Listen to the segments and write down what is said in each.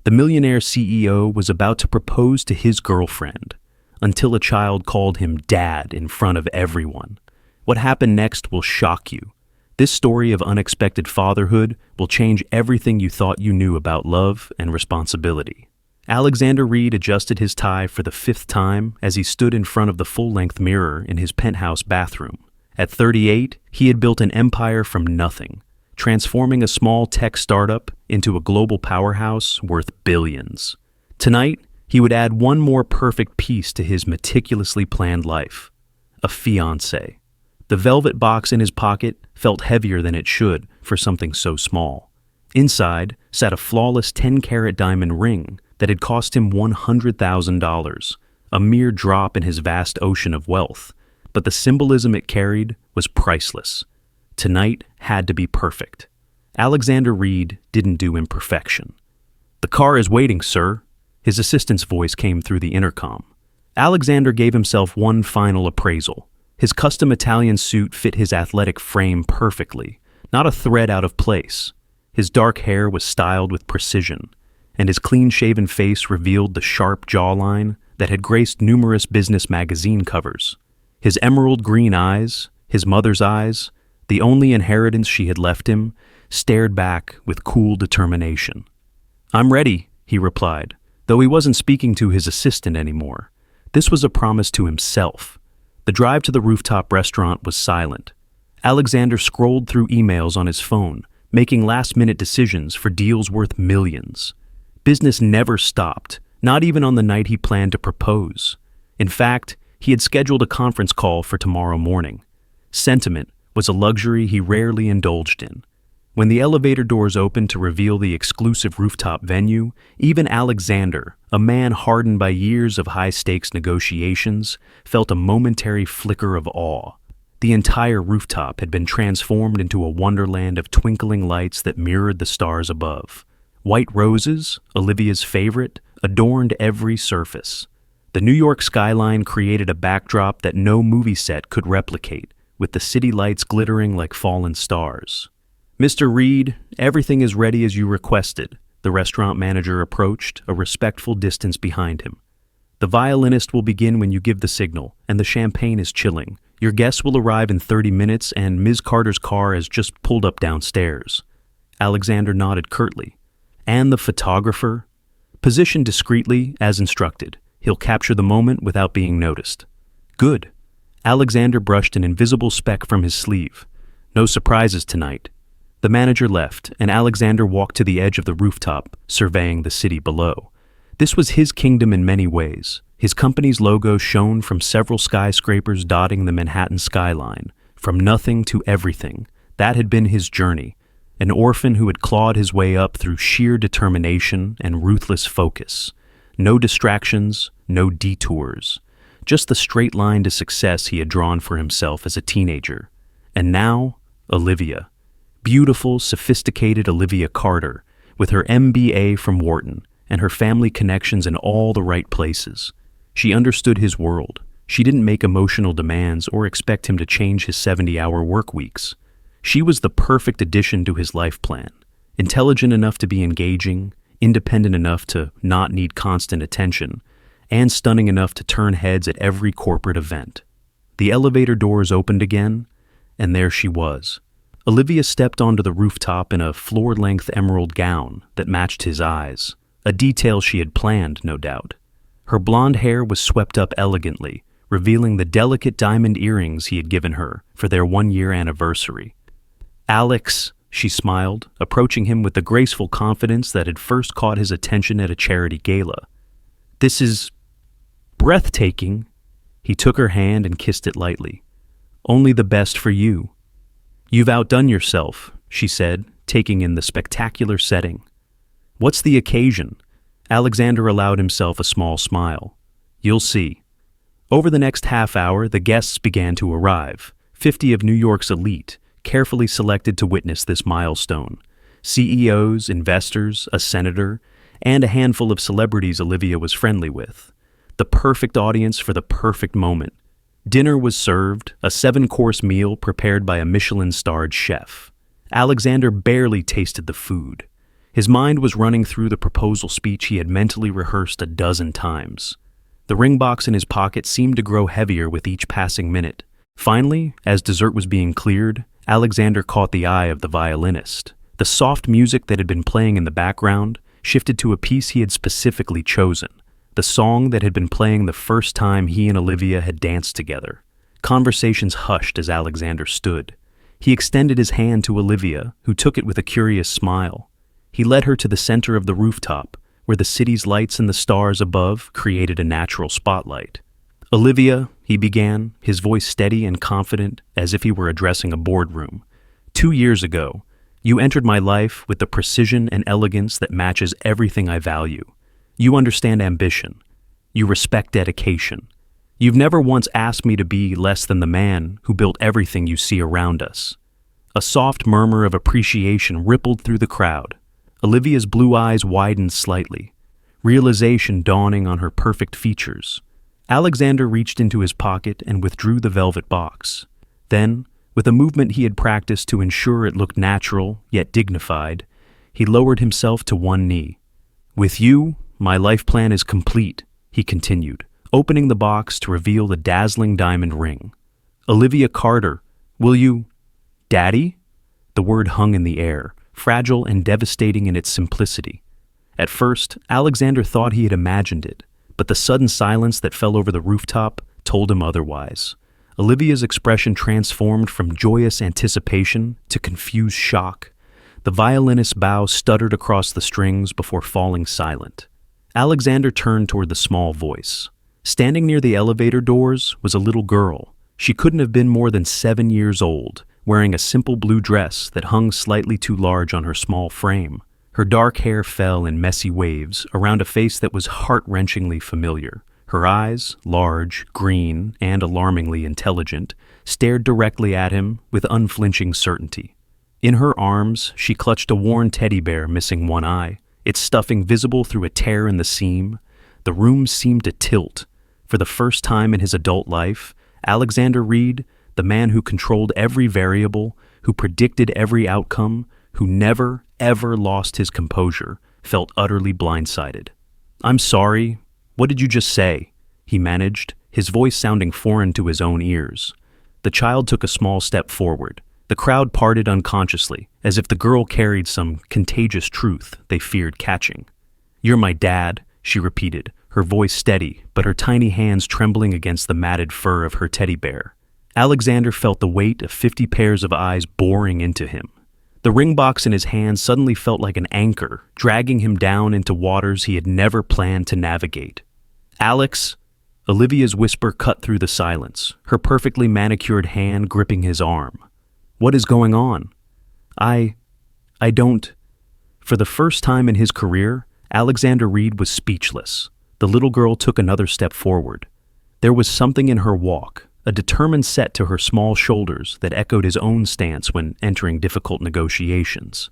The Millionaire CEO was about to propose to his girlfriend until a child called him Dad in front of everyone. What happened next will shock you. This story of unexpected fatherhood will change everything you thought you knew about love and responsibility. Alexander Reed adjusted his tie for the 5th time as he stood in front of the full-length mirror in his penthouse bathroom. At 38, he had built an empire from nothing, transforming a small tech startup into a global powerhouse worth billions. Tonight, he would add one more perfect piece to his meticulously planned life: a fiancée. The velvet box in his pocket felt heavier than it should for something so small. Inside sat a flawless 10-carat diamond ring that had cost him $100,000, a mere drop in his vast ocean of wealth, but the symbolism it carried was priceless. Tonight had to be perfect. Alexander Reed didn't do imperfection. "The car is waiting, sir." His assistant's voice came through the intercom. Alexander gave himself one final appraisal. His custom Italian suit fit his athletic frame perfectly, not a thread out of place. His dark hair was styled with precision, and his clean-shaven face revealed the sharp jawline that had graced numerous business magazine covers. His emerald green eyes, his mother's eyes, the only inheritance she had left him, stared back with cool determination. "I'm ready," he replied, though he wasn't speaking to his assistant anymore. This was a promise to himself. The drive to the rooftop restaurant was silent. Alexander scrolled through emails on his phone, making last-minute decisions for deals worth millions. Business never stopped, not even on the night he planned to propose. In fact, he had scheduled a conference call for tomorrow morning. Sentiment was a luxury he rarely indulged in. When the elevator doors opened to reveal the exclusive rooftop venue, even Alexander, a man hardened by years of high-stakes negotiations, felt a momentary flicker of awe. The entire rooftop had been transformed into a wonderland of twinkling lights that mirrored the stars above. White roses, Olivia's favorite, adorned every surface. The New York skyline created a backdrop that no movie set could replicate, with the city lights glittering like fallen stars. "Mr. Reed, everything is ready as you requested," the restaurant manager approached, a respectful distance behind him. "The violinist will begin when you give the signal, and the champagne is chilling. Your guests will arrive in 30 minutes, and Ms. Carter's car has just pulled up downstairs." Alexander nodded curtly. "And the photographer?" "Position discreetly, as instructed. He'll capture the moment without being noticed." "Good." Alexander brushed an invisible speck from his sleeve. "No surprises tonight." The manager left, and Alexander walked to the edge of the rooftop, surveying the city below. This was his kingdom in many ways. His company's logo shone from several skyscrapers dotting the Manhattan skyline. From nothing to everything, that had been his journey. An orphan who had clawed his way up through sheer determination and ruthless focus. No distractions, no detours. Just the straight line to success he had drawn for himself as a teenager. And now, Olivia. Beautiful, sophisticated Olivia Carter, with her MBA from Wharton and her family connections in all the right places. She understood his world. She didn't make emotional demands or expect him to change his 70-hour work weeks. She was the perfect addition to his life plan. Intelligent enough to be engaging, independent enough to not need constant attention, and stunning enough to turn heads at every corporate event. The elevator doors opened again, and there she was. Olivia stepped onto the rooftop in a floor-length emerald gown that matched his eyes, a detail she had planned, no doubt. Her blonde hair was swept up elegantly, revealing the delicate diamond earrings he had given her for their 1-year anniversary. "Alex," she smiled, approaching him with the graceful confidence that had first caught his attention at a charity gala. "This is breathtaking." He took her hand and kissed it lightly. "Only the best for you." "You've outdone yourself," she said, taking in the spectacular setting. "What's the occasion?" Alexander allowed himself a small smile. "You'll see." Over the next half hour, the guests began to arrive, 50 of New York's elite, carefully selected to witness this milestone. CEOs, investors, a senator, and a handful of celebrities Olivia was friendly with. The perfect audience for the perfect moment. Dinner was served, a 7-course meal prepared by a Michelin-starred chef. Alexander barely tasted the food. His mind was running through the proposal speech he had mentally rehearsed a dozen times. The ring box in his pocket seemed to grow heavier with each passing minute. Finally, as dessert was being cleared, Alexander caught the eye of the violinist. The soft music that had been playing in the background shifted to a piece he had specifically chosen, the song that had been playing the first time he and Olivia had danced together. Conversations hushed as Alexander stood. He extended his hand to Olivia, who took it with a curious smile. He led her to the center of the rooftop, where the city's lights and the stars above created a natural spotlight. "Olivia," he began, his voice steady and confident, as if he were addressing a boardroom. "2 years ago, you entered my life with the precision and elegance that matches everything I value. You understand ambition. You respect dedication. You've never once asked me to be less than the man who built everything you see around us." A soft murmur of appreciation rippled through the crowd. Olivia's blue eyes widened slightly, realization dawning on her perfect features. Alexander reached into his pocket and withdrew the velvet box. Then, with a movement he had practiced to ensure it looked natural yet dignified, he lowered himself to one knee. "With you, my life plan is complete," he continued, opening the box to reveal the dazzling diamond ring. "Olivia Carter, will you—" "Daddy?" The word hung in the air, fragile and devastating in its simplicity. At first, Alexander thought he had imagined it, but the sudden silence that fell over the rooftop told him otherwise. Olivia's expression transformed from joyous anticipation to confused shock. The violinist's bow stuttered across the strings before falling silent. Alexander turned toward the small voice. Standing near the elevator doors was a little girl. She couldn't have been more than 7 years old, wearing a simple blue dress that hung slightly too large on her small frame. Her dark hair fell in messy waves around a face that was heart-wrenchingly familiar. Her eyes, large, green, and alarmingly intelligent, stared directly at him with unflinching certainty. In her arms, she clutched a worn teddy bear missing one eye, its stuffing visible through a tear in the seam. The room seemed to tilt. For the first time in his adult life, Alexander Reed, the man who controlled every variable, who predicted every outcome, who never, ever lost his composure, felt utterly blindsided. "I'm sorry. What did you just say?" he managed, his voice sounding foreign to his own ears. The child took a small step forward. The crowd parted unconsciously, as if the girl carried some contagious truth they feared catching. "You're my dad," she repeated, her voice steady, but her tiny hands trembling against the matted fur of her teddy bear. Alexander felt the weight of 50 pairs of eyes boring into him. The ring box in his hand suddenly felt like an anchor, dragging him down into waters he had never planned to navigate. "Alex!" Olivia's whisper cut through the silence, her perfectly manicured hand gripping his arm. "What is going on?" I don't..." For the first time in his career, Alexander Reed was speechless. The little girl took another step forward. There was something in her walk, a determined set to her small shoulders that echoed his own stance when entering difficult negotiations.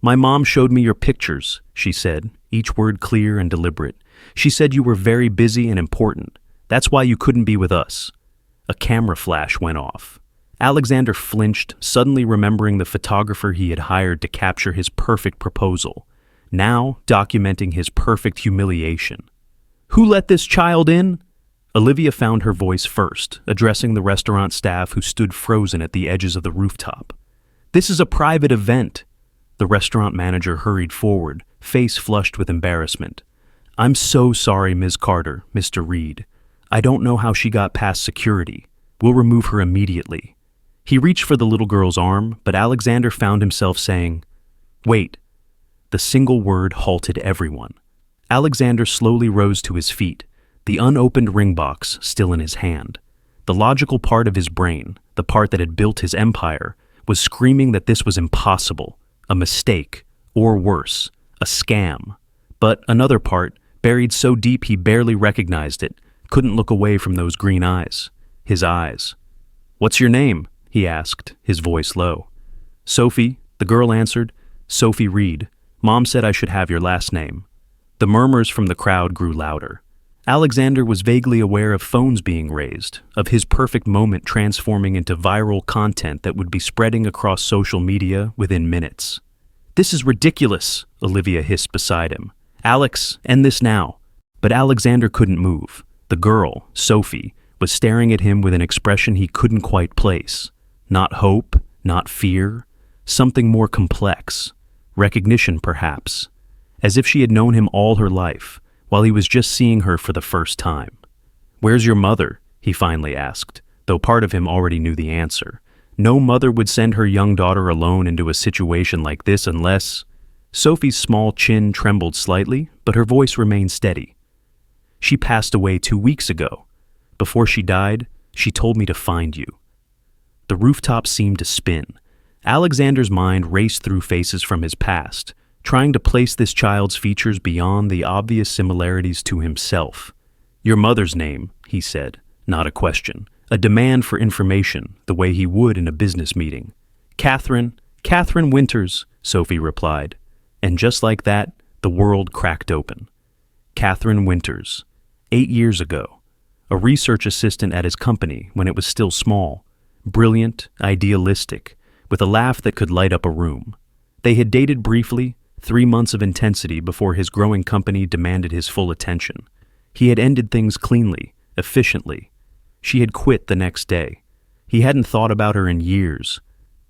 "My mom showed me your pictures," she said, each word clear and deliberate. "She said you were very busy and important. That's why you couldn't be with us." A camera flash went off. Alexander flinched, suddenly remembering the photographer he had hired to capture his perfect proposal, now documenting his perfect humiliation. "Who let this child in?" Olivia found her voice first, addressing the restaurant staff who stood frozen at the edges of the rooftop. "This is a private event." The restaurant manager hurried forward, face flushed with embarrassment. "I'm so sorry, Ms. Carter, Mr. Reed. I don't know how she got past security. We'll remove her immediately." He reached for the little girl's arm, but Alexander found himself saying, "Wait." The single word halted everyone. Alexander slowly rose to his feet, the unopened ring box still in his hand. The logical part of his brain, the part that had built his empire, was screaming that this was impossible, a mistake, or worse, a scam. But another part, buried so deep he barely recognized it, couldn't look away from those green eyes. His eyes. "What's your name?" he asked, his voice low. "Sophie," the girl answered. "Sophie Reed. Mom said I should have your last name." The murmurs from the crowd grew louder. Alexander was vaguely aware of phones being raised, of his perfect moment transforming into viral content that would be spreading across social media within minutes. "This is ridiculous," Olivia hissed beside him. "Alex, end this now." But Alexander couldn't move. The girl, Sophie, was staring at him with an expression he couldn't quite place. Not hope, not fear, something more complex. Recognition, perhaps. As if she had known him all her life, while he was just seeing her for the first time. "Where's your mother?" he finally asked, though part of him already knew the answer. No mother would send her young daughter alone into a situation like this unless... Sophie's small chin trembled slightly, but her voice remained steady. "She passed away 2 weeks ago. Before she died, she told me to find you." The rooftop seemed to spin. Alexander's mind raced through faces from his past, trying to place this child's features beyond the obvious similarities to himself. "Your mother's name," he said, not a question, a demand for information, the way he would in a business meeting. Catherine Winters," Sophie replied. And just like that, the world cracked open. Catherine Winters, 8 years ago, a research assistant at his company when it was still small, brilliant, idealistic, with a laugh that could light up a room. They had dated briefly, 3 months of intensity before his growing company demanded his full attention. He had ended things cleanly, efficiently. She had quit the next day. He hadn't thought about her in years.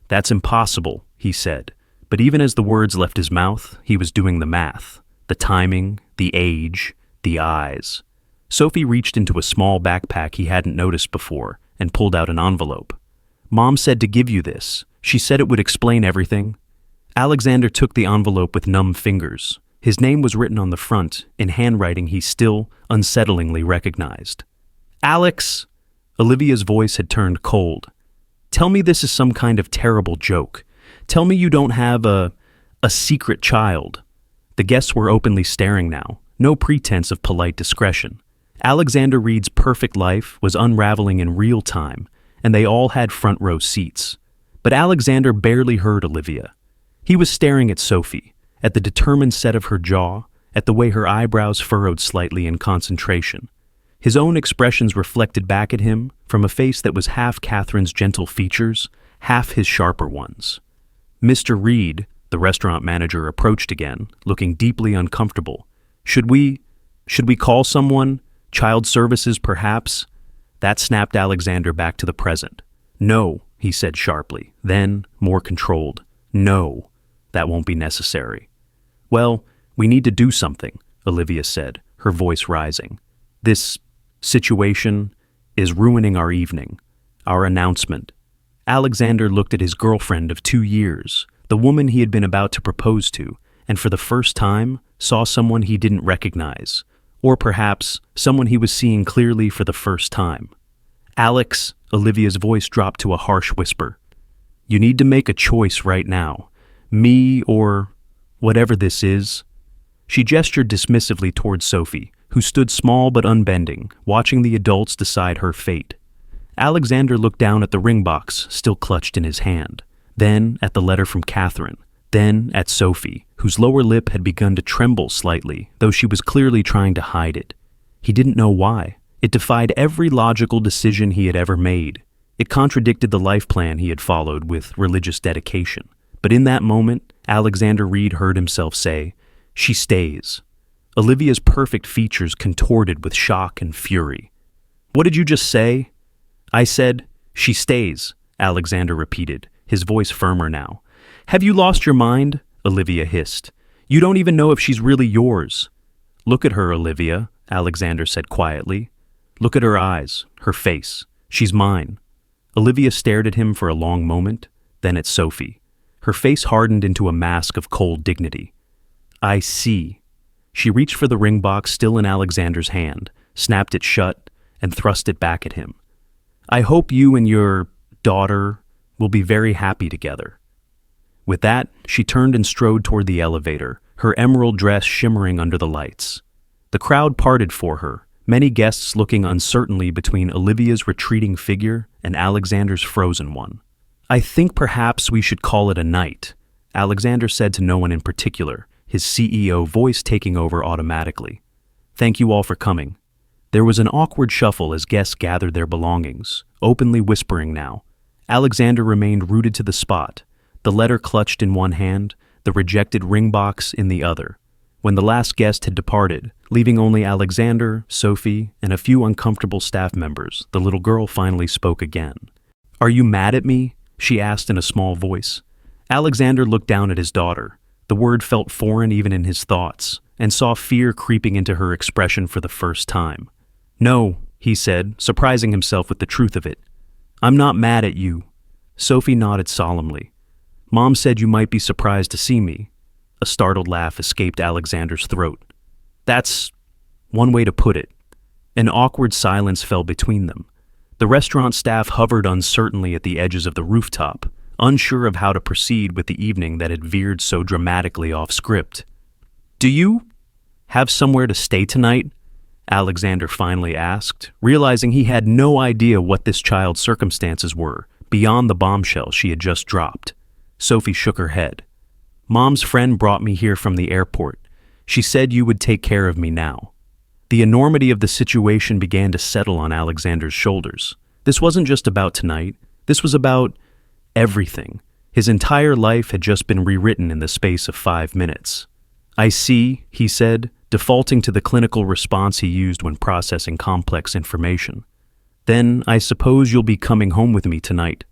"That's impossible," he said, but even as the words left his mouth, he was doing the math, the timing, the age, the eyes. Sophie reached into a small backpack he hadn't noticed before and pulled out an envelope. "Mom said to give you this. She said it would explain everything." Alexander took the envelope with numb fingers. His name was written on the front, in handwriting he still unsettlingly recognized. "Alex!" Olivia's voice had turned cold. "Tell me this is some kind of terrible joke. Tell me you don't have a secret child." The guests were openly staring now, no pretense of polite discretion. Alexander Reed's perfect life was unraveling in real time, and they all had front row seats. But Alexander barely heard Olivia. He was staring at Sophie, at the determined set of her jaw, at the way her eyebrows furrowed slightly in concentration. His own expressions reflected back at him from a face that was half Catherine's gentle features, half his sharper ones. "Mr. Reed," the restaurant manager approached again, looking deeply uncomfortable. Should we call someone? Child services, perhaps?" That snapped Alexander back to the present. "No," he said sharply, then, more controlled. "No, that won't be necessary." "Well, we need to do something," Olivia said, her voice rising. "This situation is ruining our evening, our announcement." Alexander looked at his girlfriend of 2 years, the woman he had been about to propose to, and for the first time saw someone he didn't recognize, or perhaps someone he was seeing clearly for the first time. "Alex," Olivia's voice dropped to a harsh whisper. "You need to make a choice right now. Me or whatever this is." She gestured dismissively towards Sophie, who stood small but unbending, watching the adults decide her fate. Alexander looked down at the ring box still clutched in his hand, then at the letter from Catherine, then at Sophie, whose lower lip had begun to tremble slightly, though she was clearly trying to hide it. He didn't know why. It defied every logical decision he had ever made. It contradicted the life plan he had followed with religious dedication. But in that moment, Alexander Reed heard himself say, "She stays." Olivia's perfect features contorted with shock and fury. "What did you just say?" "I said, she stays," Alexander repeated, his voice firmer now. "Have you lost your mind?" Olivia hissed. "You don't even know if she's really yours." "Look at her, Olivia," Alexander said quietly. "Look at her eyes, her face. She's mine." Olivia stared at him for a long moment, then at Sophie. Her face hardened into a mask of cold dignity. "I see." She reached for the ring box still in Alexander's hand, snapped it shut, and thrust it back at him. "I hope you and your daughter will be very happy together." With that, she turned and strode toward the elevator, her emerald dress shimmering under the lights. The crowd parted for her, many guests looking uncertainly between Olivia's retreating figure and Alexander's frozen one. "I think perhaps we should call it a night," Alexander said to no one in particular, his CEO voice taking over automatically. "Thank you all for coming." There was an awkward shuffle as guests gathered their belongings, openly whispering now. Alexander remained rooted to the spot, the letter clutched in one hand, the rejected ring box in the other. When the last guest had departed, leaving only Alexander, Sophie, and a few uncomfortable staff members, the little girl finally spoke again. "Are you mad at me?" she asked in a small voice. Alexander looked down at his daughter. The word felt foreign even in his thoughts, and saw fear creeping into her expression for the first time. "No," he said, surprising himself with the truth of it. "I'm not mad at you." Sophie nodded solemnly. "Mom said you might be surprised to see me." A startled laugh escaped Alexander's throat. "That's one way to put it." An awkward silence fell between them. The restaurant staff hovered uncertainly at the edges of the rooftop, unsure of how to proceed with the evening that had veered so dramatically off script. "Do you have somewhere to stay tonight?" Alexander finally asked, realizing he had no idea what this child's circumstances were, beyond the bombshell she had just dropped. Sophie shook her head. "Mom's friend brought me here from the airport. She said you would take care of me now." The enormity of the situation began to settle on Alexander's shoulders. This wasn't just about tonight. This was about everything. His entire life had just been rewritten in the space of 5 minutes. "I see," he said, defaulting to the clinical response he used when processing complex information. "Then I suppose you'll be coming home with me tonight."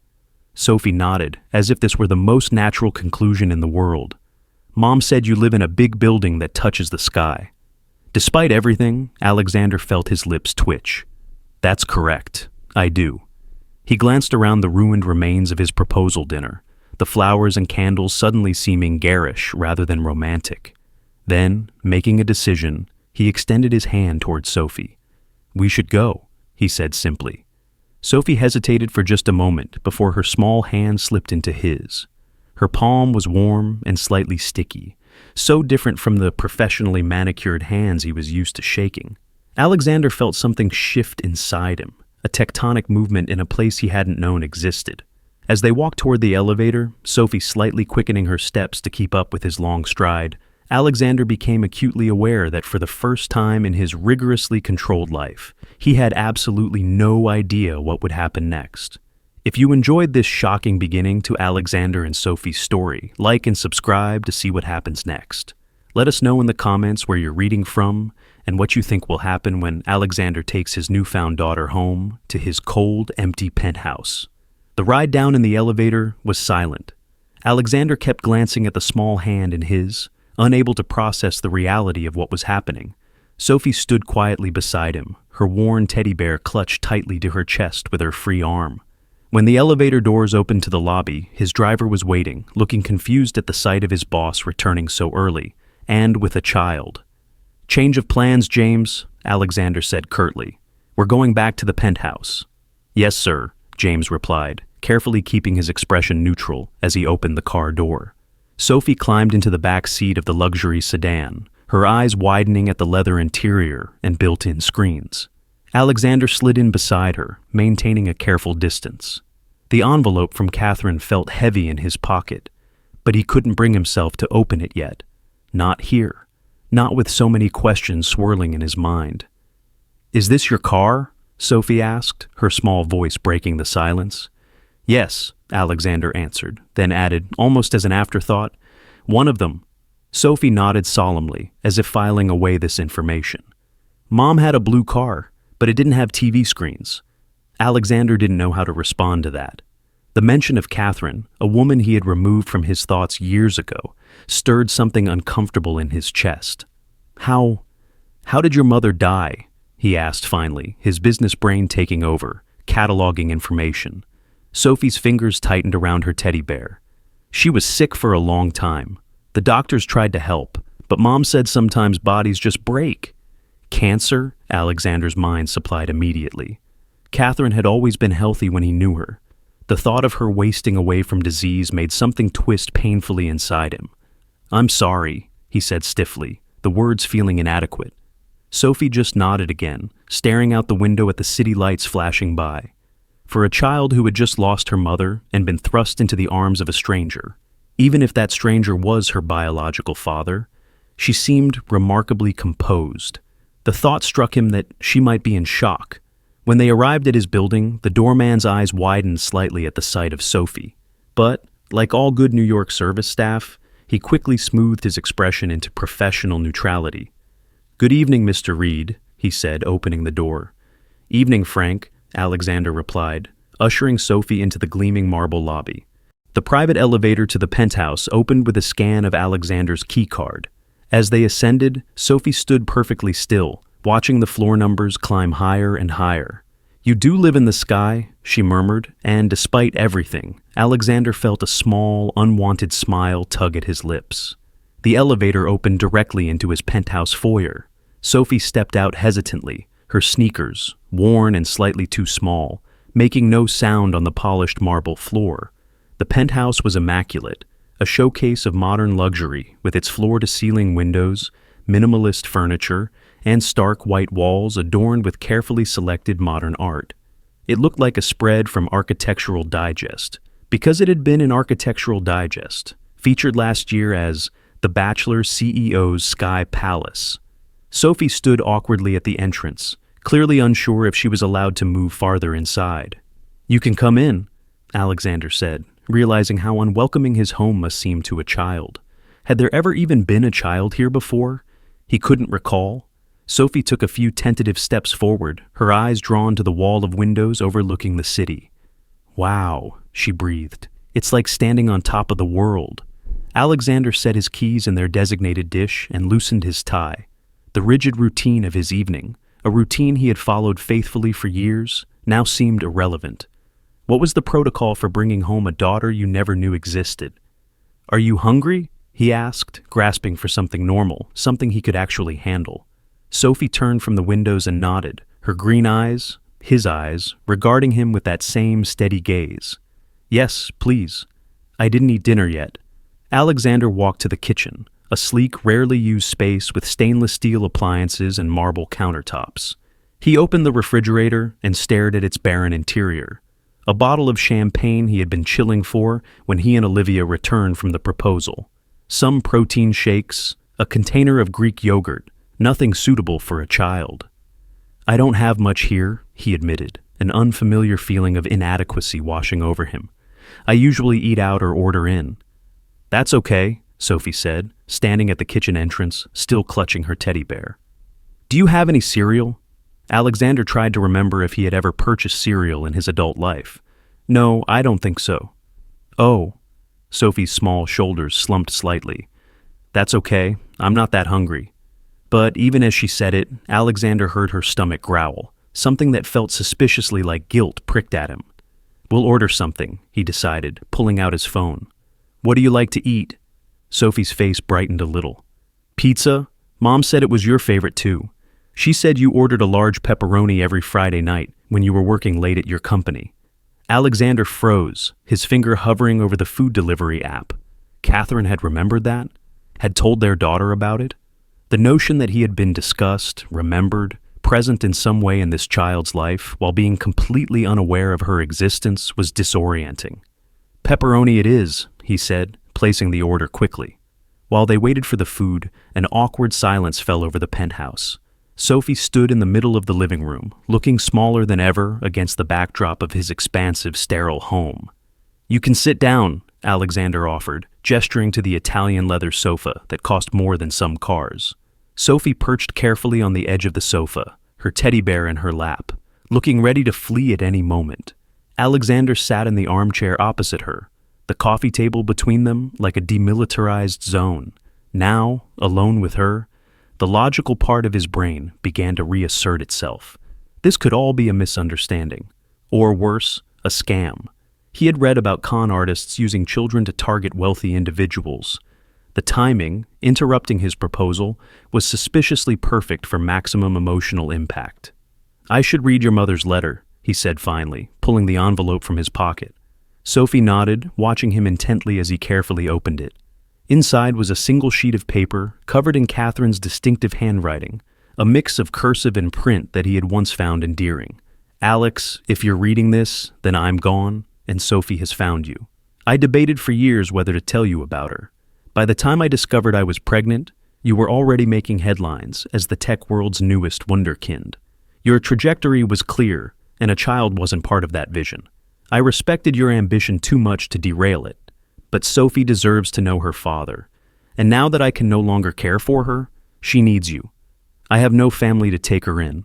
Sophie nodded, as if this were the most natural conclusion in the world. "Mom said you live in a big building that touches the sky." Despite everything, Alexander felt his lips twitch. "That's correct. I do." He glanced around the ruined remains of his proposal dinner, the flowers and candles suddenly seeming garish rather than romantic. Then, making a decision, he extended his hand toward Sophie. "We should go," he said simply. Sophie hesitated for just a moment before her small hand slipped into his. Her palm was warm and slightly sticky, so different from the professionally manicured hands he was used to shaking. Alexander felt something shift inside him, a tectonic movement in a place he hadn't known existed. As they walked toward the elevator, Sophie slightly quickening her steps to keep up with his long stride, Alexander became acutely aware that for the first time in his rigorously controlled life, he had absolutely no idea what would happen next. If you enjoyed this shocking beginning to Alexander and Sophie's story, like and subscribe to see what happens next. Let us know in the comments where you're reading from and what you think will happen when Alexander takes his newfound daughter home to his cold, empty penthouse. The ride down in the elevator was silent. Alexander kept glancing at the small hand in his, unable to process the reality of what was happening. Sophie stood quietly beside him, her worn teddy bear clutched tightly to her chest with her free arm. When the elevator doors opened to the lobby, his driver was waiting, looking confused at the sight of his boss returning so early, and with a child. "Change of plans, James," Alexander said curtly. "We're going back to the penthouse." "Yes, sir," James replied, carefully keeping his expression neutral as he opened the car door. Sophie climbed into the back seat of the luxury sedan, her eyes widening at the leather interior and built-in screens. Alexander slid in beside her, maintaining a careful distance. The envelope from Catherine felt heavy in his pocket, but he couldn't bring himself to open it yet. Not here. Not with so many questions swirling in his mind. "Is this your car?" Sophie asked, her small voice breaking the silence. "Yes," Alexander answered, then added, almost as an afterthought, "One of them." Sophie nodded solemnly, as if filing away this information. "Mom had a blue car, but it didn't have TV screens." Alexander didn't know how to respond to that. The mention of Catherine, a woman he had removed from his thoughts years ago, stirred something uncomfortable in his chest. How did your mother die?" he asked finally, his business brain taking over, cataloging information. Sophie's fingers tightened around her teddy bear. "She was sick for a long time. The doctors tried to help, but Mom said sometimes bodies just break." "Cancer?" Alexander's mind supplied immediately. Catherine had always been healthy when he knew her. The thought of her wasting away from disease made something twist painfully inside him. "I'm sorry," he said stiffly, the words feeling inadequate. Sophie just nodded again, staring out the window at the city lights flashing by. For a child who had just lost her mother and been thrust into the arms of a stranger, even if that stranger was her biological father, she seemed remarkably composed. The thought struck him that she might be in shock. When they arrived at his building, the doorman's eyes widened slightly at the sight of Sophie. But, like all good New York service staff, He quickly smoothed his expression into professional neutrality. "Good evening, Mr. Reed," he said, opening the door. "Evening, Frank," Alexander replied, ushering Sophie into the gleaming marble lobby. The private elevator to the penthouse opened with a scan of Alexander's keycard. As they ascended, Sophie stood perfectly still, watching the floor numbers climb higher and higher. "You do live in the sky," she murmured, and despite everything, Alexander felt a small, unwanted smile tug at his lips. The elevator opened directly into his penthouse foyer. Sophie stepped out hesitantly, her sneakers, worn and slightly too small, making no sound on the polished marble floor. The penthouse was immaculate, a showcase of modern luxury with its floor-to-ceiling windows, minimalist furniture, and stark white walls adorned with carefully selected modern art. It looked like a spread from Architectural Digest, because it had been in Architectural Digest, featured last year as The Bachelor CEO's Sky Palace. Sophie stood awkwardly at the entrance, clearly unsure if she was allowed to move farther inside. "You can come in," Alexander said, realizing how unwelcoming his home must seem to a child. Had there ever even been a child here before? He couldn't recall. Sophie took a few tentative steps forward, her eyes drawn to the wall of windows overlooking the city. "Wow," she breathed. "It's like standing on top of the world." Alexander set his keys in their designated dish and loosened his tie. The rigid routine of his evening, a routine he had followed faithfully for years, now seemed irrelevant. What was the protocol for bringing home a daughter you never knew existed? "Are you hungry?" he asked, grasping for something normal, something he could actually handle. Sophie turned from the windows and nodded, her green eyes, his eyes, regarding him with that same steady gaze. "Yes, please. I didn't eat dinner yet." Alexander walked to the kitchen, a sleek, rarely used space with stainless steel appliances and marble countertops. He opened the refrigerator and stared at its barren interior. A bottle of champagne he had been chilling for when he and Olivia returned from the proposal. Some protein shakes, a container of Greek yogurt, nothing suitable for a child. "I don't have much here," he admitted, an unfamiliar feeling of inadequacy washing over him. "I usually eat out or order in." "That's okay," Sophie said, standing at the kitchen entrance, still clutching her teddy bear. "Do you have any cereal?" Alexander tried to remember if he had ever purchased cereal in his adult life. "No, I don't think so." "Oh." Sophie's small shoulders slumped slightly. "That's okay, I'm not that hungry." But even as she said it, Alexander heard her stomach growl. Something that felt suspiciously like guilt pricked at him. "We'll order something," he decided, pulling out his phone. "What do you like to eat?" Sophie's face brightened a little. "Pizza? Mom said it was your favorite too. She said you ordered a large pepperoni every Friday night when you were working late at your company." Alexander froze, his finger hovering over the food delivery app. Catherine had remembered that? Had told their daughter about it? The notion that he had been discussed, remembered, present in some way in this child's life while being completely unaware of her existence was disorienting. "Pepperoni it is," he said, placing the order quickly. While they waited for the food, an awkward silence fell over the penthouse. Sophie stood in the middle of the living room, looking smaller than ever against the backdrop of his expansive, sterile home. "You can sit down," Alexander offered, gesturing to the Italian leather sofa that cost more than some cars. Sophie perched carefully on the edge of the sofa, her teddy bear in her lap, looking ready to flee at any moment. Alexander sat in the armchair opposite her, the coffee table between them like a demilitarized zone. Now, alone with her, the logical part of his brain began to reassert itself. This could all be a misunderstanding. Or worse, a scam. He had read about con artists using children to target wealthy individuals. The timing, interrupting his proposal, was suspiciously perfect for maximum emotional impact. "I should read your mother's letter," he said finally, pulling the envelope from his pocket. Sophie nodded, watching him intently as he carefully opened it. Inside was a single sheet of paper, covered in Catherine's distinctive handwriting, a mix of cursive and print that he had once found endearing. "Alex, if you're reading this, then I'm gone, and Sophie has found you. I debated for years whether to tell you about her. By the time I discovered I was pregnant, you were already making headlines as the tech world's newest wunderkind. Your trajectory was clear, and a child wasn't part of that vision. I respected your ambition too much to derail it. But Sophie deserves to know her father, And now that I can no longer care for her, she needs you. I have no family to take her in.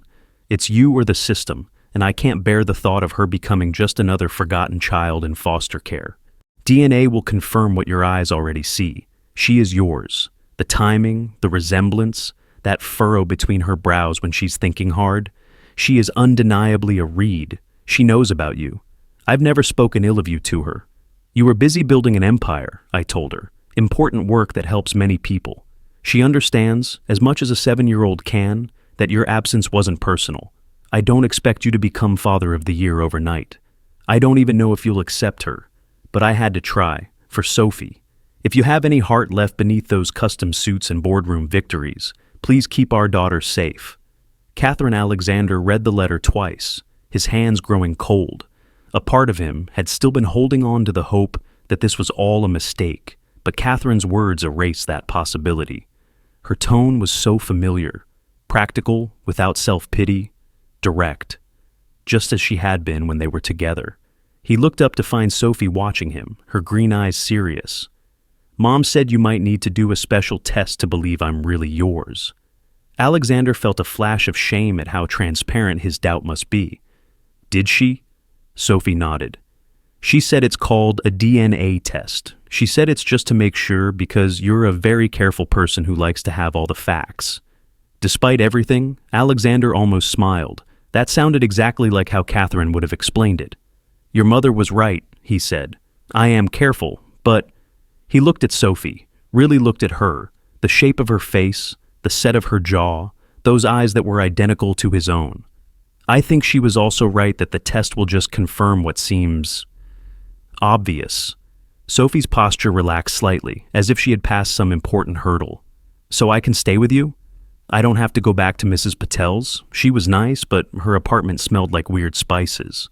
It's you or the system, and I can't bear the thought of her becoming just another forgotten child in foster care. DNA will confirm what your eyes already see. She is yours. The timing, the resemblance, that furrow between her brows when she's thinking hard. She is undeniably a Reed. She knows about you. I've never spoken ill of you to her. You were busy building an empire, I told her. Important work that helps many people. She understands, as much as a 7-year-old can, that your absence wasn't personal. I don't expect you to become Father of the Year overnight. I don't even know if you'll accept her. But I had to try, for Sophie. If you have any heart left beneath those custom suits and boardroom victories, please keep our daughter safe. Catherine Alexander read the letter twice, his hands growing cold. A part of him had still been holding on to the hope that this was all a mistake, but Catherine's words erased that possibility. Her tone was so familiar, practical, without self-pity, direct, just as she had been when they were together. He looked up to find Sophie watching him, her green eyes serious. Mom said you might need to do a special test to believe I'm really yours. Alexander felt a flash of shame at how transparent his doubt must be. Did she? Sophie nodded. She said it's called a DNA test. She said it's just to make sure because you're a very careful person who likes to have all the facts. Despite everything, Alexander almost smiled. That sounded exactly like how Catherine would have explained it. Your mother was right, he said. I am careful, but... He looked at Sophie, really looked at her, the shape of her face, the set of her jaw, those eyes that were identical to his own. I think she was also right that the test will just confirm what seems... obvious. Sophie's posture relaxed slightly, as if she had passed some important hurdle. So I can stay with you? I don't have to go back to Mrs. Patel's. She was nice, but her apartment smelled like weird spices.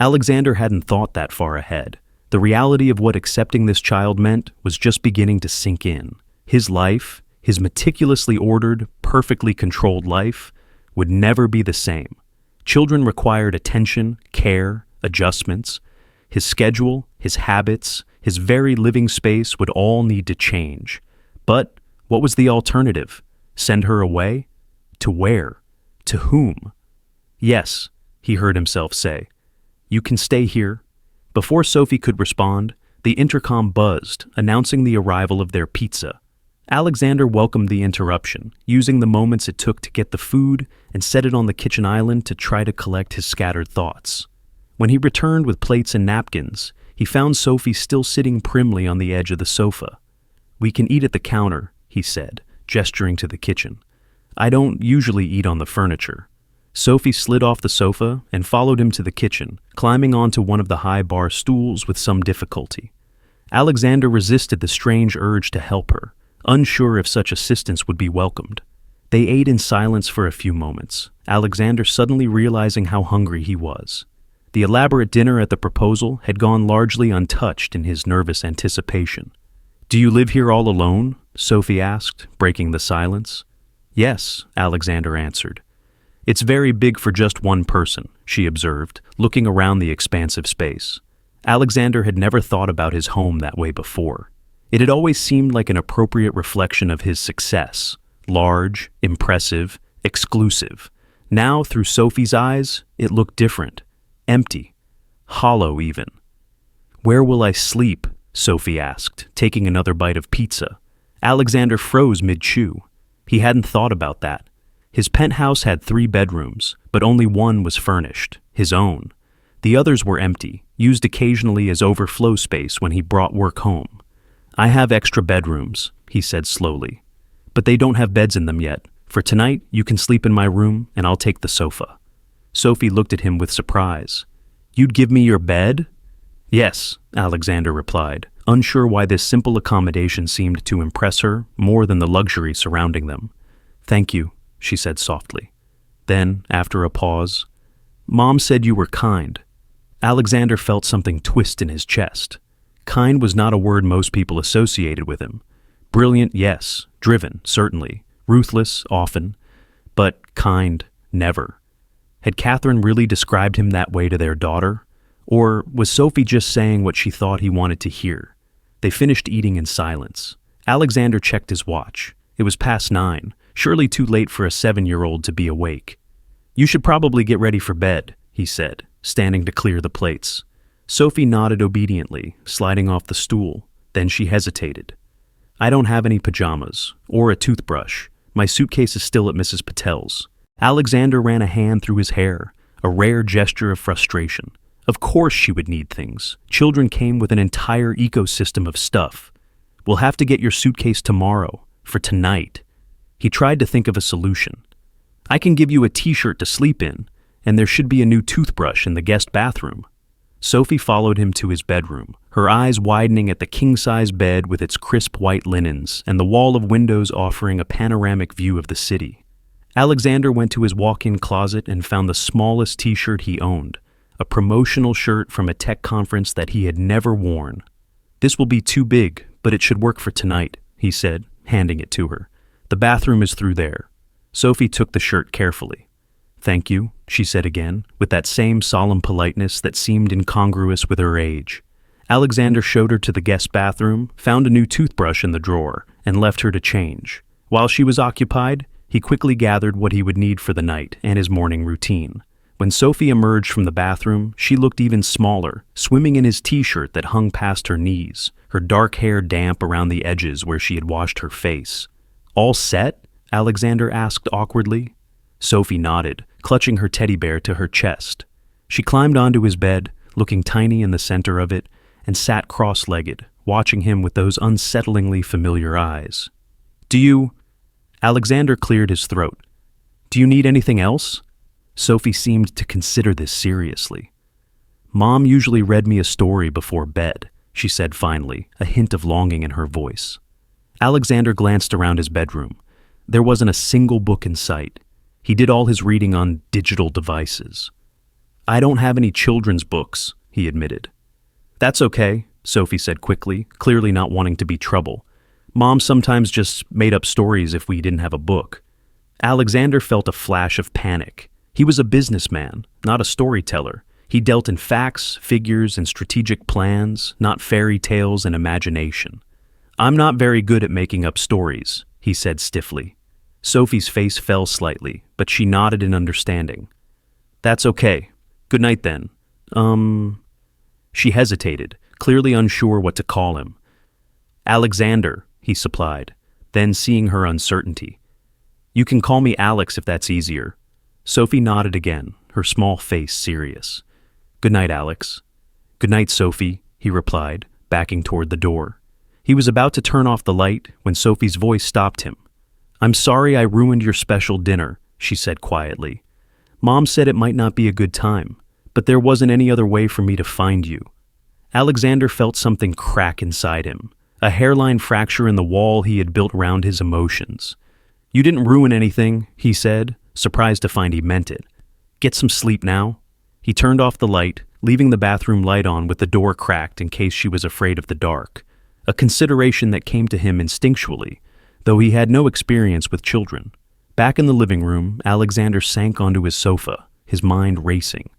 Alexander hadn't thought that far ahead. The reality of what accepting this child meant was just beginning to sink in. His life, his meticulously ordered, perfectly controlled life, would never be the same. Children required attention, care, adjustments. His schedule, his habits, his very living space would all need to change. But what was the alternative? Send her away? To where? To whom? Yes, he heard himself say. You can stay here. Before Sophie could respond, the intercom buzzed, announcing the arrival of their pizza. Alexander welcomed the interruption, using the moments it took to get the food and set it on the kitchen island to try to collect his scattered thoughts. When he returned with plates and napkins, he found Sophie still sitting primly on the edge of the sofa. We can eat at the counter, he said, gesturing to the kitchen. I don't usually eat on the furniture. Sophie slid off the sofa and followed him to the kitchen, climbing onto one of the high bar stools with some difficulty. Alexander resisted the strange urge to help her, unsure if such assistance would be welcomed. They ate in silence for a few moments, Alexander suddenly realizing how hungry he was. The elaborate dinner at the proposal had gone largely untouched in his nervous anticipation. Do you live here all alone? Sophie asked, breaking the silence. Yes, Alexander answered. It's very big for just one person, she observed, looking around the expansive space. Alexander had never thought about his home that way before. It had always seemed like an appropriate reflection of his success, large, impressive, exclusive. Now, through Sophie's eyes, it looked different, empty, hollow even. Where will I sleep? Sophie asked, taking another bite of pizza. Alexander froze mid-chew. He hadn't thought about that. His penthouse had 3 bedrooms, but only one was furnished, his own. The others were empty, used occasionally as overflow space when he brought work home. I have extra bedrooms, he said slowly. But they don't have beds in them yet. For tonight, you can sleep in my room, and I'll take the sofa. Sophie looked at him with surprise. You'd give me your bed? Yes, Alexander replied, unsure why this simple accommodation seemed to impress her more than the luxury surrounding them. Thank you, she said softly. Then, after a pause, Mom said you were kind. Alexander felt something twist in his chest. Kind was not a word most people associated with him. Brilliant, yes. Driven, certainly. Ruthless, often. But kind, never. Had Catherine really described him that way to their daughter? Or was Sophie just saying what she thought he wanted to hear? They finished eating in silence. Alexander checked his watch. It was past 9, surely too late for a 7-year-old to be awake. "You should probably get ready for bed," he said, standing to clear the plates. Sophie nodded obediently, sliding off the stool. Then she hesitated. "I don't have any pajamas, or a toothbrush. My suitcase is still at Mrs. Patel's." Alexander ran a hand through his hair, a rare gesture of frustration. Of course she would need things. Children came with an entire ecosystem of stuff. "We'll have to get your suitcase tomorrow, for tonight." He tried to think of a solution. "I can give you a t-shirt to sleep in, and there should be a new toothbrush in the guest bathroom." Sophie followed him to his bedroom, her eyes widening at the king-size bed with its crisp white linens and the wall of windows offering a panoramic view of the city. Alexander went to his walk-in closet and found the smallest t-shirt he owned, a promotional shirt from a tech conference that he had never worn. "This will be too big, but it should work for tonight," he said, handing it to her. "The bathroom is through there." Sophie took the shirt carefully. "Thank you," she said again, with that same solemn politeness that seemed incongruous with her age. Alexander showed her to the guest bathroom, found a new toothbrush in the drawer, and left her to change. While she was occupied, he quickly gathered what he would need for the night and his morning routine. When Sophie emerged from the bathroom, she looked even smaller, swimming in his t-shirt that hung past her knees, her dark hair damp around the edges where she had washed her face. "All set?" Alexander asked awkwardly. Sophie nodded, clutching her teddy bear to her chest. She climbed onto his bed, looking tiny in the center of it, and sat cross-legged, watching him with those unsettlingly familiar eyes. "Do you—" Alexander cleared his throat. "Do you need anything else?" Sophie seemed to consider this seriously. "Mom usually read me a story before bed," she said finally, a hint of longing in her voice. Alexander glanced around his bedroom. There wasn't a single book in sight. He did all his reading on digital devices. "I don't have any children's books," he admitted. "That's okay," Sophie said quickly, clearly not wanting to be trouble. "Mom sometimes just made up stories if we didn't have a book." Alexander felt a flash of panic. He was a businessman, not a storyteller. He dealt in facts, figures, and strategic plans, not fairy tales and imagination. "I'm not very good at making up stories," he said stiffly. Sophie's face fell slightly, but she nodded in understanding. "That's okay. Good night then. She hesitated, clearly unsure what to call him. "Alexander," he supplied, then seeing her uncertainty. "You can call me Alex if that's easier." Sophie nodded again, her small face serious. "Good night, Alex." "Good night, Sophie," he replied, backing toward the door. He was about to turn off the light when Sophie's voice stopped him. "I'm sorry I ruined your special dinner," she said quietly. "Mom said it might not be a good time, but there wasn't any other way for me to find you." Alexander felt something crack inside him, a hairline fracture in the wall he had built around his emotions. "You didn't ruin anything," he said, surprised to find he meant it. "Get some sleep now." He turned off the light, leaving the bathroom light on with the door cracked in case she was afraid of the dark, a consideration that came to him instinctually, though he had no experience with children. Back in the living room, Alexander sank onto his sofa, his mind racing.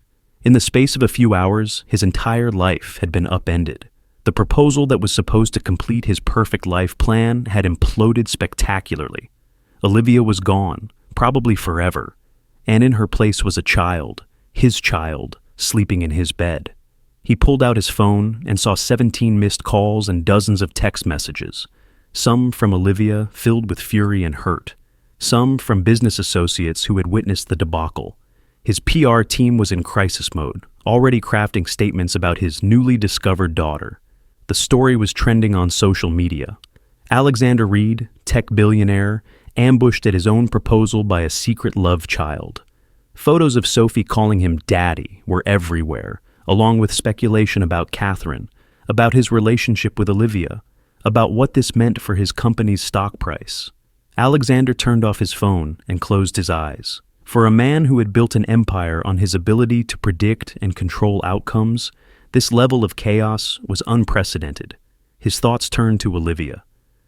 In the space of a few hours, his entire life had been upended. The proposal that was supposed to complete his perfect life plan had imploded spectacularly. Olivia was gone, probably forever, and in her place was a child, his child, sleeping in his bed. He pulled out his phone and saw 17 missed calls and dozens of text messages, some from Olivia filled with fury and hurt, some from business associates who had witnessed the debacle. His PR team was in crisis mode, already crafting statements about his newly discovered daughter. The story was trending on social media. Alexander Reed, tech billionaire, ambushed at his own proposal by a secret love child. Photos of Sophie calling him daddy were everywhere, along with speculation about Catherine, about his relationship with Olivia, about what this meant for his company's stock price. Alexander turned off his phone and closed his eyes. For a man who had built an empire on his ability to predict and control outcomes, this level of chaos was unprecedented. His thoughts turned to Olivia.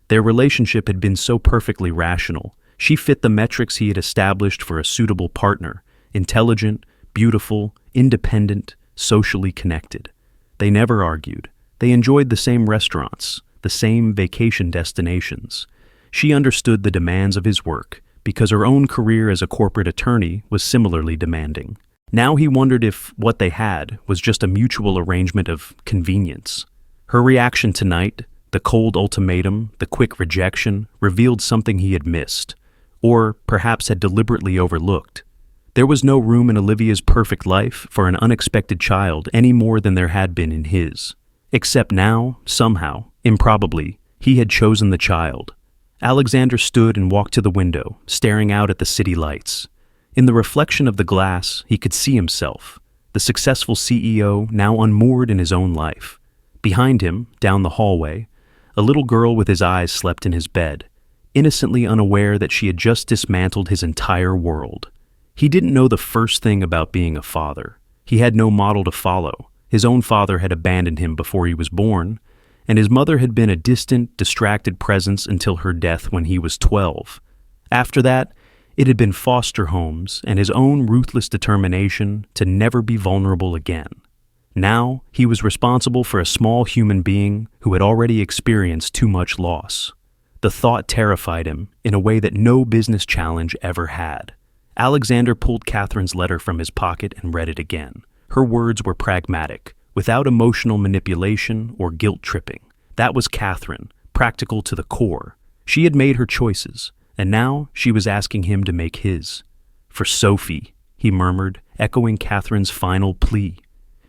Their relationship had been so perfectly rational. She fit the metrics he had established for a suitable partner: intelligent, beautiful, independent, socially connected. They never argued. They enjoyed the same restaurants, the same vacation destinations. She understood the demands of his work because her own career as a corporate attorney was similarly demanding. Now he wondered if what they had was just a mutual arrangement of convenience. Her reaction tonight, the cold ultimatum, the quick rejection, revealed something he had missed, or perhaps had deliberately overlooked. There was no room in Olivia's perfect life for an unexpected child any more than there had been in his. Except now, somehow, improbably, he had chosen the child. Alexander stood and walked to the window, staring out at the city lights. In the reflection of the glass, he could see himself, the successful CEO now unmoored in his own life. Behind him, down the hallway, a little girl with his eyes slept in his bed, innocently unaware that she had just dismantled his entire world. He didn't know the first thing about being a father. He had no model to follow. His own father had abandoned him before he was born, and his mother had been a distant, distracted presence until her death when he was 12. After that, it had been foster homes and his own ruthless determination to never be vulnerable again. Now, he was responsible for a small human being who had already experienced too much loss. The thought terrified him in a way that no business challenge ever had. Alexander pulled Catherine's letter from his pocket and read it again. Her words were pragmatic, without emotional manipulation or guilt-tripping. That was Catherine, practical to the core. She had made her choices, and now she was asking him to make his. "For Sophie," he murmured, echoing Catherine's final plea.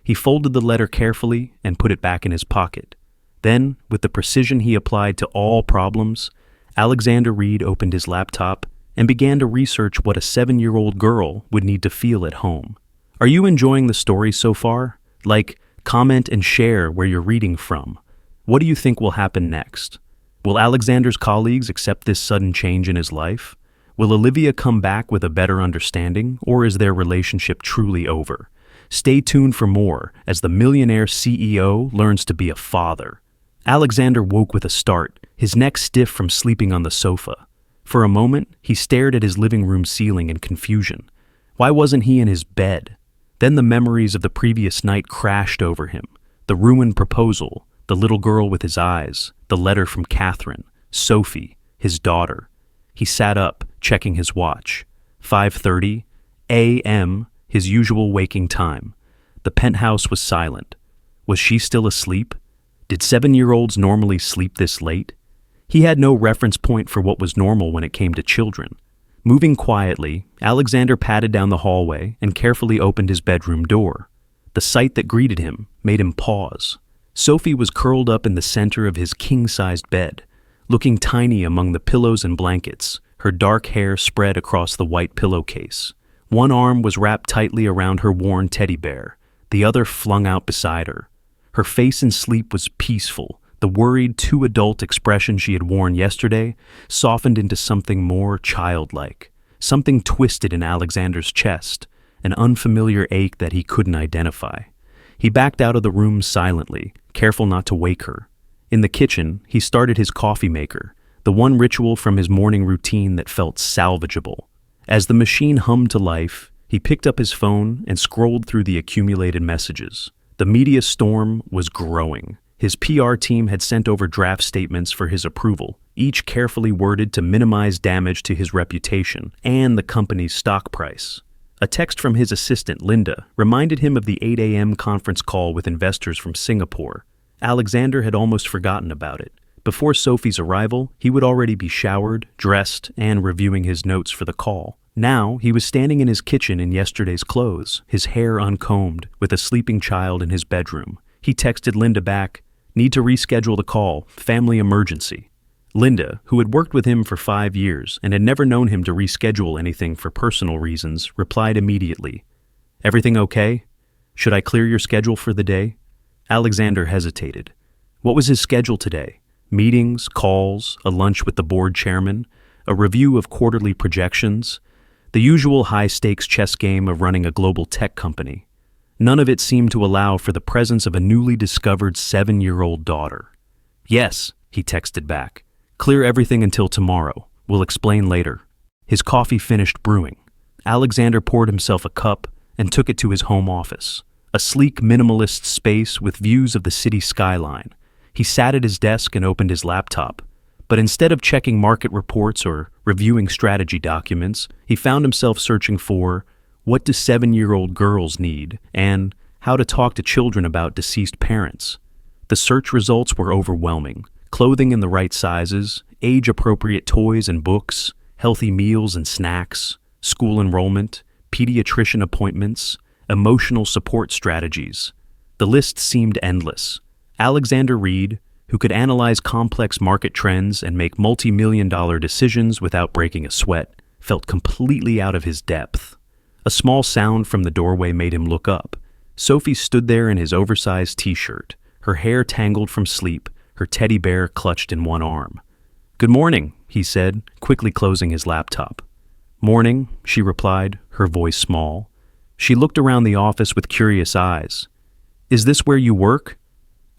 He folded the letter carefully and put it back in his pocket. Then, with the precision he applied to all problems, Alexander Reed opened his laptop and began to research what a 7-year-old girl would need to feel at home. Are you enjoying the story so far? Like, comment and share where you're reading from. What do you think will happen next? Will Alexander's colleagues accept this sudden change in his life? Will Olivia come back with a better understanding, or is their relationship truly over? Stay tuned for more as the Millionaire CEO learns to be a father. Alexander woke with a start, his neck stiff from sleeping on the sofa. For a moment, he stared at his living room ceiling in confusion. Why wasn't he in his bed? Then the memories of the previous night crashed over him. The ruined proposal, the little girl with his eyes, the letter from Catherine, Sophie, his daughter. He sat up, checking his watch. 5:30 a.m., his usual waking time. The penthouse was silent. Was she still asleep? Did 7-year-olds normally sleep this late? He had no reference point for what was normal when it came to children. Moving quietly, Alexander padded down the hallway and carefully opened his bedroom door. The sight that greeted him made him pause. Sophie was curled up in the center of his king-sized bed, looking tiny among the pillows and blankets, her dark hair spread across the white pillowcase. One arm was wrapped tightly around her worn teddy bear, the other flung out beside her. Her face in sleep was peaceful. The worried, too adult expression she had worn yesterday softened into something more childlike, something twisted in Alexander's chest, an unfamiliar ache that he couldn't identify. He backed out of the room silently, careful not to wake her. In the kitchen, he started his coffee maker, the one ritual from his morning routine that felt salvageable. As the machine hummed to life, he picked up his phone and scrolled through the accumulated messages. The media storm was growing. His PR team had sent over draft statements for his approval, each carefully worded to minimize damage to his reputation and the company's stock price. A text from his assistant, Linda, reminded him of the 8 a.m. conference call with investors from Singapore. Alexander had almost forgotten about it. Before Sophie's arrival, he would already be showered, dressed, and reviewing his notes for the call. Now, he was standing in his kitchen in yesterday's clothes, his hair uncombed, with a sleeping child in his bedroom. He texted Linda back, "Need to reschedule the call, family emergency." Linda, who had worked with him for 5 years and had never known him to reschedule anything for personal reasons, replied immediately, "Everything okay? Should I clear your schedule for the day?" Alexander hesitated. What was his schedule today? Meetings, calls, a lunch with the board chairman, a review of quarterly projections, the usual high-stakes chess game of running a global tech company. None of it seemed to allow for the presence of a newly discovered 7-year-old daughter. "Yes," he texted back. "Clear everything until tomorrow. We'll explain later." His coffee finished brewing. Alexander poured himself a cup and took it to his home office, a sleek minimalist space with views of the city skyline. He sat at his desk and opened his laptop. But instead of checking market reports or reviewing strategy documents, he found himself searching for what do 7-year-old girls need and how to talk to children about deceased parents. The search results were overwhelming. Clothing in the right sizes, age-appropriate toys and books, healthy meals and snacks, school enrollment, pediatrician appointments, emotional support strategies. The list seemed endless. Alexander Reed, who could analyze complex market trends and make multi-million-dollar decisions without breaking a sweat, felt completely out of his depth. A small sound from the doorway made him look up. Sophie stood there in his oversized t-shirt, her hair tangled from sleep, her teddy bear clutched in one arm. "Good morning," he said, quickly closing his laptop. "Morning," she replied, her voice small. She looked around the office with curious eyes. "Is this where you work?"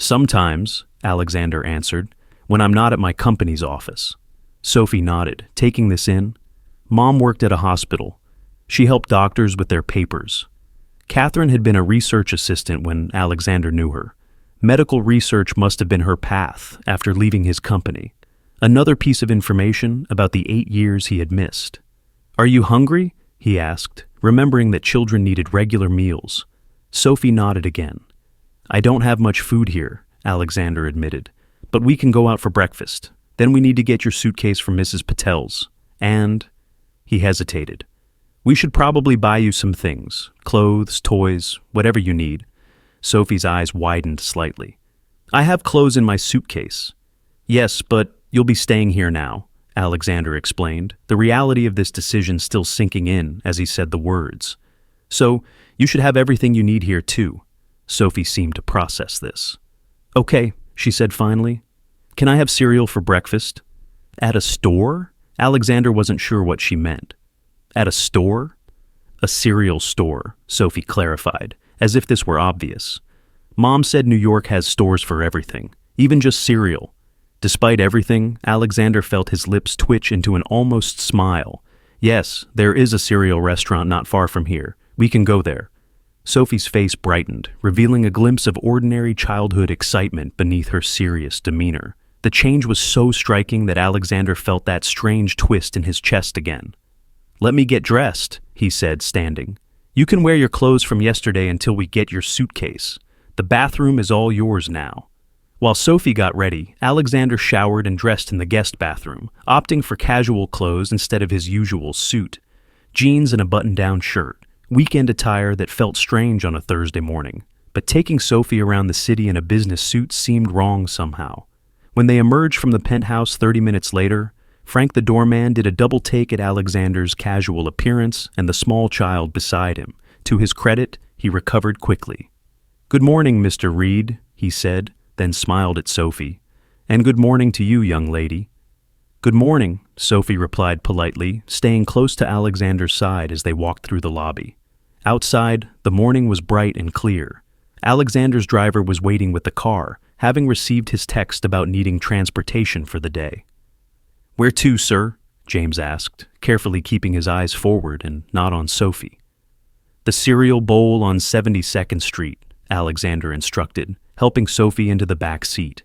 "Sometimes," Alexander answered, "when I'm not at my company's office." Sophie nodded, taking this in. Mom worked at a hospital. She helped doctors with their papers. Catherine had been a research assistant when Alexander knew her. Medical research must have been her path after leaving his company. Another piece of information about the 8 years he had missed. "Are you hungry?" he asked, remembering that children needed regular meals. Sophie nodded again. "I don't have much food here," Alexander admitted, "but we can go out for breakfast. Then we need to get your suitcase from Mrs. Patel's. And—" he hesitated. "We should probably buy you some things, clothes, toys, whatever you need." Sophie's eyes widened slightly. "I have clothes in my suitcase." "Yes, but you'll be staying here now," Alexander explained, the reality of this decision still sinking in as he said the words. "So, you should have everything you need here too." Sophie seemed to process this. "Okay," she said finally. "Can I have cereal for breakfast?" "At a store?" Alexander wasn't sure what she meant. "At a store?" "A cereal store," Sophie clarified, as if this were obvious. "Mom said New York has stores for everything, even just cereal." Despite everything, Alexander felt his lips twitch into an almost smile. "Yes, there is a cereal restaurant not far from here. We can go there." Sophie's face brightened, revealing a glimpse of ordinary childhood excitement beneath her serious demeanor. The change was so striking that Alexander felt that strange twist in his chest again. "Let me get dressed," he said, standing. "You can wear your clothes from yesterday until we get your suitcase. The bathroom is all yours now." While Sophie got ready, Alexander showered and dressed in the guest bathroom, opting for casual clothes instead of his usual suit. Jeans and a button-down shirt, weekend attire that felt strange on a Thursday morning. But taking Sophie around the city in a business suit seemed wrong somehow. When they emerged from the penthouse 30 minutes later, Frank the doorman did a double take at Alexander's casual appearance and the small child beside him. To his credit, he recovered quickly. "Good morning, Mr. Reed," he said, then smiled at Sophie. "And good morning to you, young lady." "Good morning," Sophie replied politely, staying close to Alexander's side as they walked through the lobby. Outside, the morning was bright and clear. Alexander's driver was waiting with the car, having received his text about needing transportation for the day. "Where to, sir?" James asked, carefully keeping his eyes forward and not on Sophie. "The cereal bowl on 72nd Street," Alexander instructed, helping Sophie into the back seat.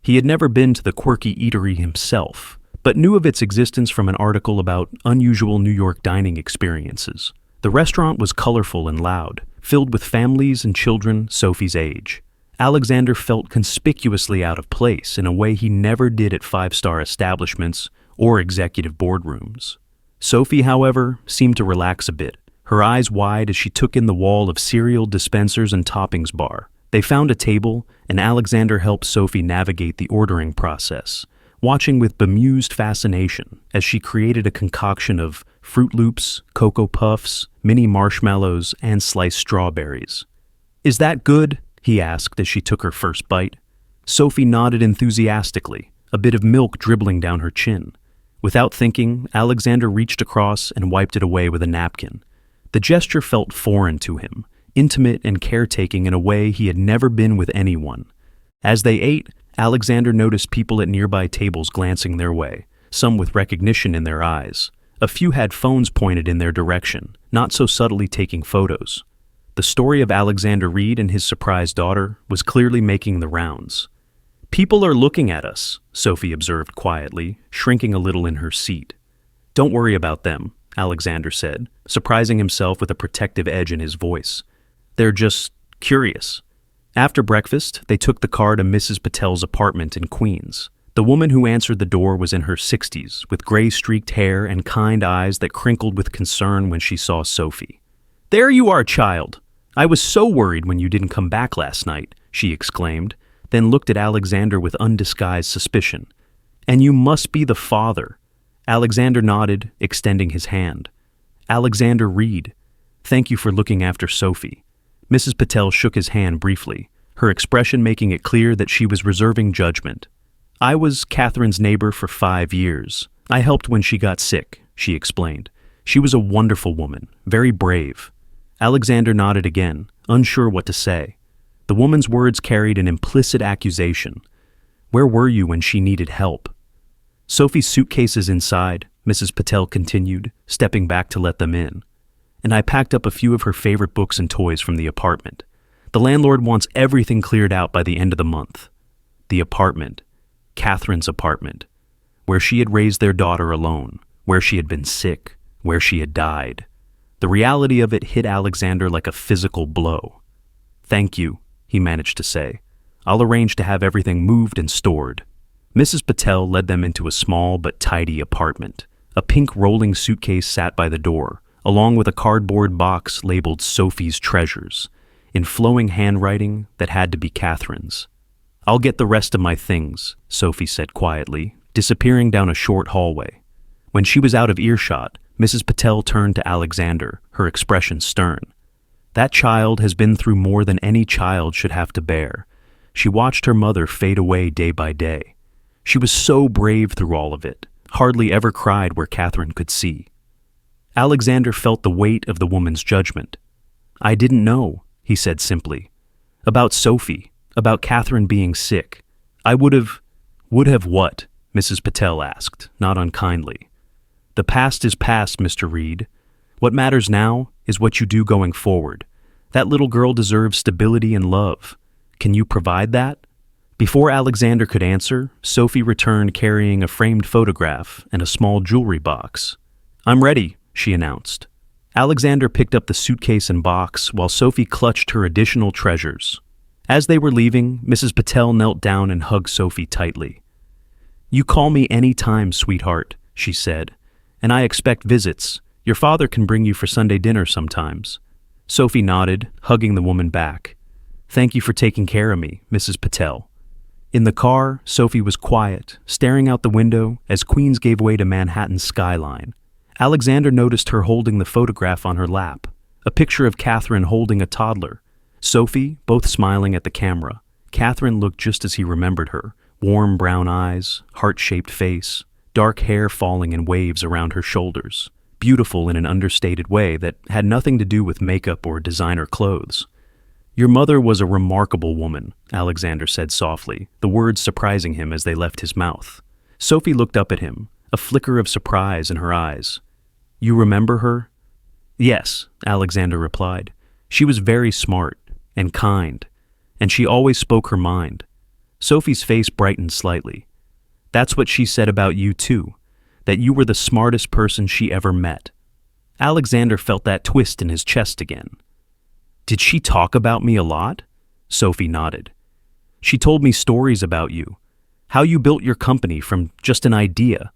He had never been to the quirky eatery himself, but knew of its existence from an article about unusual New York dining experiences. The restaurant was colorful and loud, filled with families and children Sophie's age. Alexander felt conspicuously out of place in a way he never did at five-star establishments or executive boardrooms. Sophie, however, seemed to relax a bit, her eyes wide as she took in the wall of cereal dispensers and toppings bar. They found a table, and Alexander helped Sophie navigate the ordering process, watching with bemused fascination as she created a concoction of Fruit Loops, Cocoa Puffs, mini marshmallows, and sliced strawberries. "Is that good?" he asked as she took her first bite. Sophie nodded enthusiastically, a bit of milk dribbling down her chin. Without thinking, Alexander reached across and wiped it away with a napkin. The gesture felt foreign to him, intimate and caretaking in a way he had never been with anyone. As they ate, Alexander noticed people at nearby tables glancing their way, some with recognition in their eyes. A few had phones pointed in their direction, not so subtly taking photos. The story of Alexander Reed and his surprised daughter was clearly making the rounds. People are looking at us, Sophie observed quietly, shrinking a little in her seat. Don't worry about them, Alexander said, surprising himself with a protective edge in his voice. They're just curious. After breakfast, they took the car to Mrs. Patel's apartment in Queens. The woman who answered the door was in her 60s, with gray-streaked hair and kind eyes that crinkled with concern when she saw Sophie. "There you are, child! I was so worried when you didn't come back last night," she exclaimed, then looked at Alexander with undisguised suspicion. "And you must be the father." Alexander nodded, extending his hand. "Alexander Reed. Thank you for looking after Sophie." Mrs. Patel shook his hand briefly, her expression making it clear that she was reserving judgment. "I was Catherine's neighbor for 5 years. I helped when she got sick," she explained. "She was a wonderful woman, very brave." Alexander nodded again, unsure what to say. The woman's words carried an implicit accusation. "Where were you when she needed help?" "Sophie's suitcase is inside," Mrs. Patel continued, stepping back to let them in. "And I packed up a few of her favorite books and toys from the apartment. The landlord wants everything cleared out by the end of the month." The apartment. Catherine's apartment. Where she had raised their daughter alone, where she had been sick, where she had died. The reality of it hit Alexander like a physical blow. "Thank you," he managed to say. "I'll arrange to have everything moved and stored." Mrs. Patel led them into a small but tidy apartment. A pink rolling suitcase sat by the door, along with a cardboard box labeled Sophie's Treasures, in flowing handwriting that had to be Catherine's. "I'll get the rest of my things," Sophie said quietly, disappearing down a short hallway. When she was out of earshot, Mrs. Patel turned to Alexander, her expression stern. "That child has been through more than any child should have to bear." She watched her mother fade away day by day. She was so brave through all of it, hardly ever cried where Catherine could see. Alexander felt the weight of the woman's judgment. "I didn't know," he said simply. "About Sophie. About Catherine being sick. I would have what?" Mrs. Patel asked, not unkindly. "The past is past, Mr. Reed. What matters now is what you do going forward. That little girl deserves stability and love. Can you provide that?" Before Alexander could answer, Sophie returned carrying a framed photograph and a small jewelry box. "I'm ready," she announced. Alexander picked up the suitcase and box while Sophie clutched her additional treasures. As they were leaving, Mrs. Patel knelt down and hugged Sophie tightly. "You call me any time, sweetheart," she said, "and I expect visits. Your father can bring you for Sunday dinner sometimes." Sophie nodded, hugging the woman back. "Thank you for taking care of me, Mrs. Patel." In the car, Sophie was quiet, staring out the window as Queens gave way to Manhattan's skyline. Alexander noticed her holding the photograph on her lap, a picture of Catherine holding a toddler. Sophie, both smiling at the camera. Catherine looked just as he remembered her, warm brown eyes, heart-shaped face, dark hair falling in waves around her shoulders, beautiful in an understated way that had nothing to do with makeup or designer clothes. "Your mother was a remarkable woman," Alexander said softly, the words surprising him as they left his mouth. Sophie looked up at him, a flicker of surprise in her eyes. "You remember her?" "Yes," Alexander replied. "She was very smart and kind, and she always spoke her mind." Sophie's face brightened slightly. "That's what she said about you too, that you were the smartest person she ever met." Alexander felt that twist in his chest again. "Did she talk about me a lot?" Sophie nodded. "She told me stories about you, how you built your company from just an idea,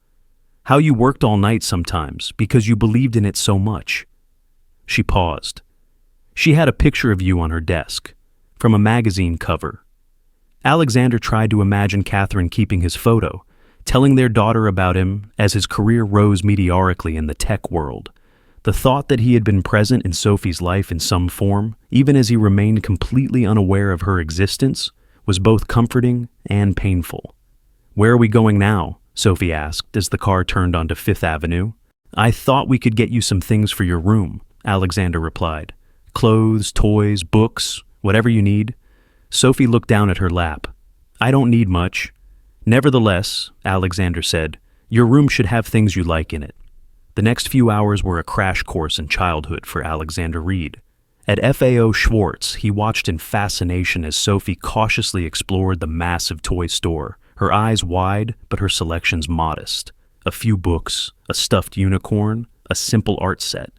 how you worked all night sometimes because you believed in it so much." She paused. She had a picture of you on her desk, from a magazine cover. Alexander tried to imagine Catherine keeping his photo, telling their daughter about him as his career rose meteorically in the tech world. The thought that he had been present in Sophie's life in some form, even as he remained completely unaware of her existence, was both comforting and painful. "Where are we going now?" Sophie asked as the car turned onto Fifth Avenue. "I thought we could get you some things for your room," Alexander replied. "Clothes, toys, books, whatever you need." Sophie looked down at her lap. "I don't need much." "Nevertheless," Alexander said, "your room should have things you like in it." The next few hours were a crash course in childhood for Alexander Reed. At FAO Schwartz, he watched in fascination as Sophie cautiously explored the massive toy store, her eyes wide but her selections modest. A few books, a stuffed unicorn, a simple art set.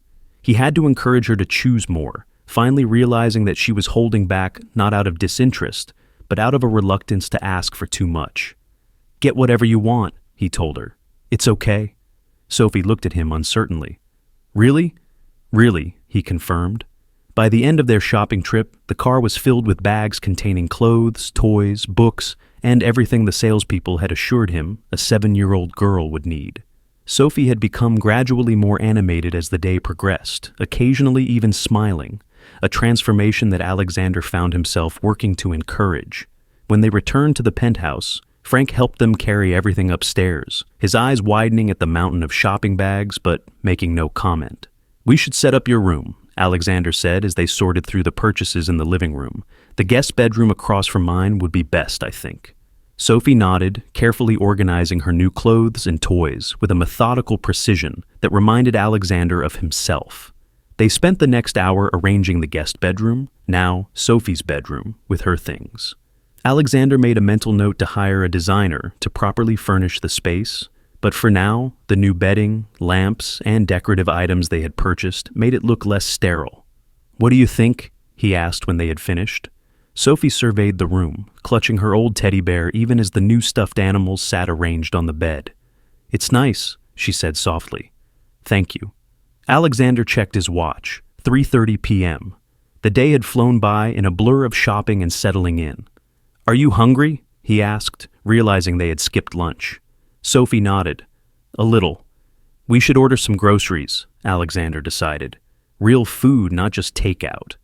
He had to encourage her to choose more, finally realizing that she was holding back not out of disinterest, but out of a reluctance to ask for too much. "Get whatever you want," he told her. "It's okay." Sophie looked at him uncertainly. "Really?" "Really," he confirmed. By the end of their shopping trip, the car was filled with bags containing clothes, toys, books, and everything the salespeople had assured him a 7-year-old girl would need. Sophie had become gradually more animated as the day progressed, occasionally even smiling, a transformation that Alexander found himself working to encourage. When they returned to the penthouse, Frank helped them carry everything upstairs, his eyes widening at the mountain of shopping bags but making no comment. "We should set up your room," Alexander said as they sorted through the purchases in the living room. "The guest bedroom across from mine would be best, I think." Sophie nodded, carefully organizing her new clothes and toys with a methodical precision that reminded Alexander of himself. They spent the next hour arranging the guest bedroom, now Sophie's bedroom, with her things. Alexander made a mental note to hire a designer to properly furnish the space, but for now, the new bedding, lamps, and decorative items they had purchased made it look less sterile. "What do you think?" he asked when they had finished. Sophie surveyed the room, clutching her old teddy bear even as the new stuffed animals sat arranged on the bed. "It's nice," she said softly. "Thank you." Alexander checked his watch, 3:30 p.m. The day had flown by in a blur of shopping and settling in. "Are you hungry?" he asked, realizing they had skipped lunch. Sophie nodded. "A little." "We should order some groceries," Alexander decided. Real food, not just takeout.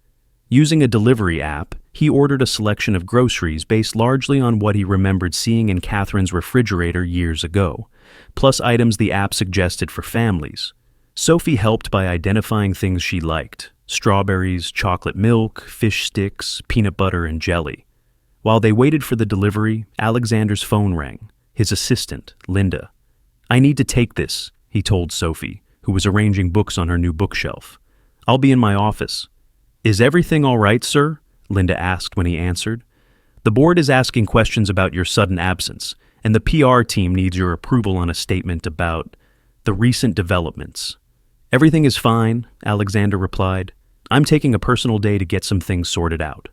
Using a delivery app, he ordered a selection of groceries based largely on what he remembered seeing in Catherine's refrigerator years ago, plus items the app suggested for families. Sophie helped by identifying things she liked: strawberries, chocolate milk, fish sticks, peanut butter, and jelly. While they waited for the delivery, Alexander's phone rang. His assistant, Linda. "I need to take this," he told Sophie, who was arranging books on her new bookshelf. "I'll be in my office." "Is everything all right, sir?" Linda asked when he answered. "The board is asking questions about your sudden absence, and the PR team needs your approval on a statement about the recent developments." "Everything is fine," Alexander replied. "I'm taking a personal day to get some things sorted out."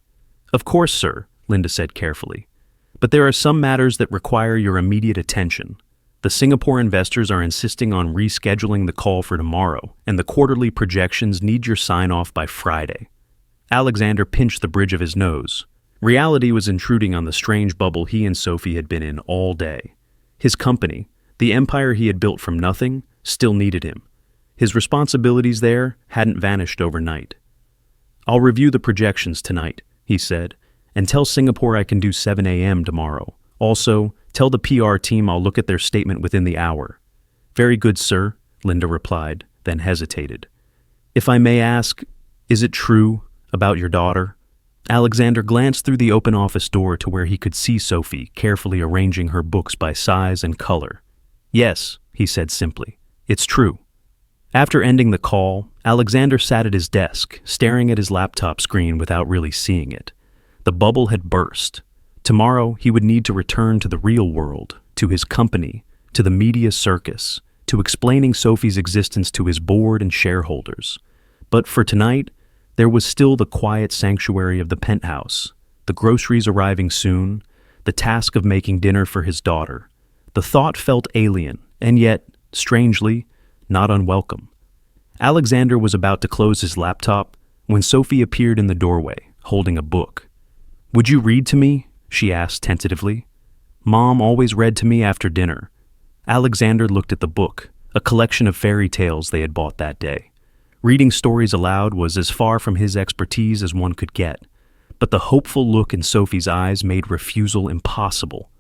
"Of course, sir," Linda said carefully. "But there are some matters that require your immediate attention. The Singapore investors are insisting on rescheduling the call for tomorrow, and the quarterly projections need your sign-off by Friday." Alexander pinched the bridge of his nose. Reality was intruding on the strange bubble he and Sophie had been in all day. His company, the empire he had built from nothing, still needed him. His responsibilities there hadn't vanished overnight. "I'll review the projections tonight," he said, "and tell Singapore I can do 7 a.m. tomorrow. Also, tell the PR team I'll look at their statement within the hour." "Very good, sir," Linda replied, then hesitated. "If I may ask, is it true about your daughter?" Alexander glanced through the open office door to where he could see Sophie carefully arranging her books by size and color. "Yes," he said simply. "It's true." After ending the call, Alexander sat at his desk, staring at his laptop screen without really seeing it. The bubble had burst. Tomorrow, he would need to return to the real world, to his company, to the media circus, to explaining Sophie's existence to his board and shareholders. But for tonight, there was still the quiet sanctuary of the penthouse, the groceries arriving soon, the task of making dinner for his daughter. The thought felt alien, and yet, strangely, not unwelcome. Alexander was about to close his laptop when Sophie appeared in the doorway, holding a book. "Would you read to me?" she asked tentatively. "Mom always read to me after dinner." Alexander looked at the book, a collection of fairy tales they had bought that day. Reading stories aloud was as far from his expertise as one could get, but the hopeful look in Sophie's eyes made refusal impossible.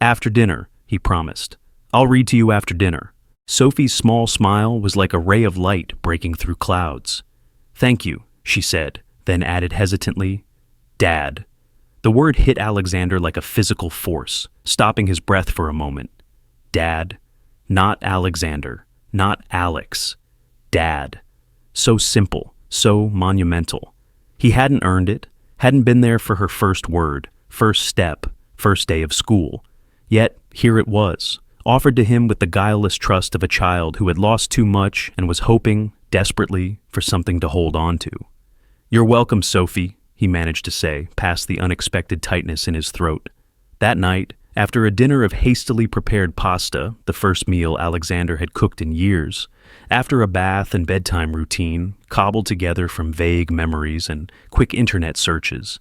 "After dinner," he promised. "I'll read to you after dinner." Sophie's small smile was like a ray of light breaking through clouds. "Thank you," she said, then added hesitantly, "Dad." The word hit Alexander like a physical force, stopping his breath for a moment. Dad. Not Alexander. Not Alex. Dad. So simple, so monumental. He hadn't earned it, hadn't been there for her first word, first step, first day of school. Yet, here it was, offered to him with the guileless trust of a child who had lost too much and was hoping, desperately, for something to hold on to. "You're welcome, Sophie," he managed to say, past the unexpected tightness in his throat. That night, after a dinner of hastily prepared pasta, the first meal Alexander had cooked in years, after a bath and bedtime routine, cobbled together from vague memories and quick internet searches,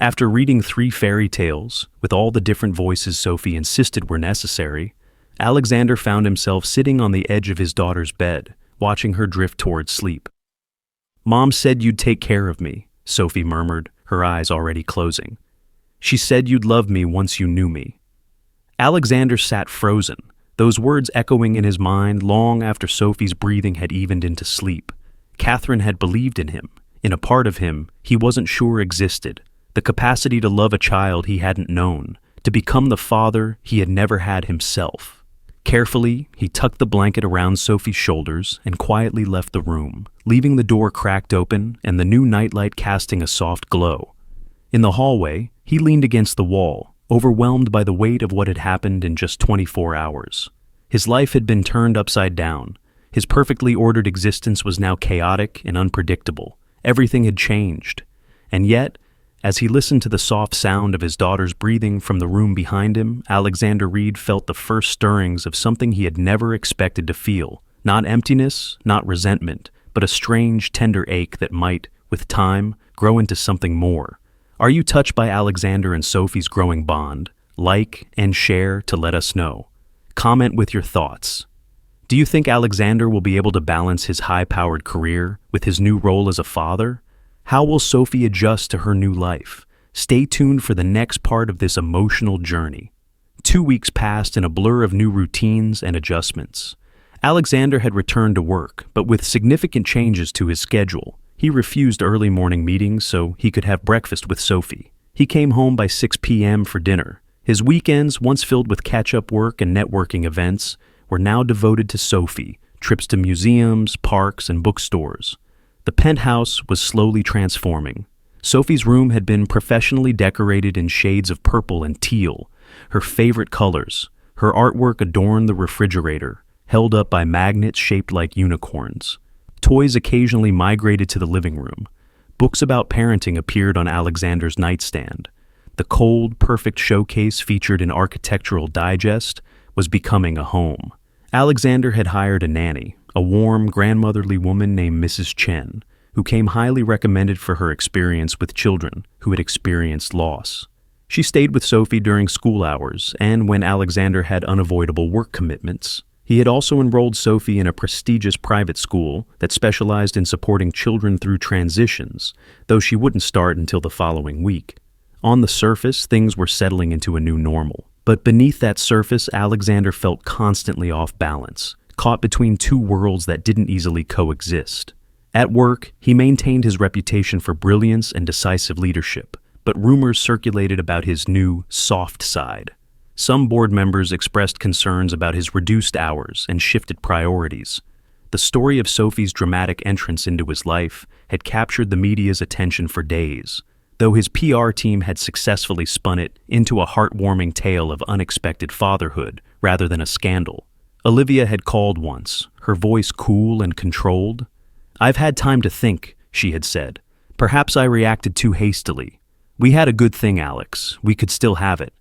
after reading 3 fairy tales, with all the different voices Sophie insisted were necessary, Alexander found himself sitting on the edge of his daughter's bed, watching her drift towards sleep. "Mom said you'd take care of me," Sophie murmured, her eyes already closing. "She said you'd love me once you knew me." Alexander sat frozen, those words echoing in his mind long after Sophie's breathing had evened into sleep. Catherine had believed in him, in a part of him he wasn't sure existed, the capacity to love a child he hadn't known, to become the father he had never had himself. Carefully, he tucked the blanket around Sophie's shoulders and quietly left the room, leaving the door cracked open and the new nightlight casting a soft glow. In the hallway, he leaned against the wall, overwhelmed by the weight of what had happened in just 24 hours. His life had been turned upside down. His perfectly ordered existence was now chaotic and unpredictable. Everything had changed. And yet, as he listened to the soft sound of his daughter's breathing from the room behind him, Alexander Reed felt the first stirrings of something he had never expected to feel. Not emptiness, not resentment, but a strange, tender ache that might, with time, grow into something more. Are you touched by Alexander and Sophie's growing bond? Like and share to let us know. Comment with your thoughts. Do you think Alexander will be able to balance his high-powered career with his new role as a father? How will Sophie adjust to her new life? Stay tuned for the next part of this emotional journey. 2 weeks passed in a blur of new routines and adjustments. Alexander had returned to work, but with significant changes to his schedule. He refused early morning meetings so he could have breakfast with Sophie. He came home by 6 p.m. for dinner. His weekends, once filled with catch-up work and networking events, were now devoted to Sophie, trips to museums, parks, and bookstores. The penthouse was slowly transforming. Sophie's room had been professionally decorated in shades of purple and teal, her favorite colors. Her artwork adorned the refrigerator, held up by magnets shaped like unicorns. Toys occasionally migrated to the living room. Books about parenting appeared on Alexander's nightstand. The cold, perfect showcase featured in Architectural Digest was becoming a home. Alexander had hired a nanny, a warm, grandmotherly woman named Mrs. Chen, who came highly recommended for her experience with children who had experienced loss. She stayed with Sophie during school hours and when Alexander had unavoidable work commitments. He had also enrolled Sophie in a prestigious private school that specialized in supporting children through transitions, though she wouldn't start until the following week. On the surface, things were settling into a new normal. But beneath that surface, Alexander felt constantly off balance, caught between two worlds that didn't easily coexist. At work, he maintained his reputation for brilliance and decisive leadership, but rumors circulated about his new, soft side. Some board members expressed concerns about his reduced hours and shifted priorities. The story of Sophie's dramatic entrance into his life had captured the media's attention for days, though his PR team had successfully spun it into a heartwarming tale of unexpected fatherhood rather than a scandal. Olivia had called once, her voice cool and controlled. "I've had time to think," she had said. "Perhaps I reacted too hastily. We had a good thing, Alex. We could still have it.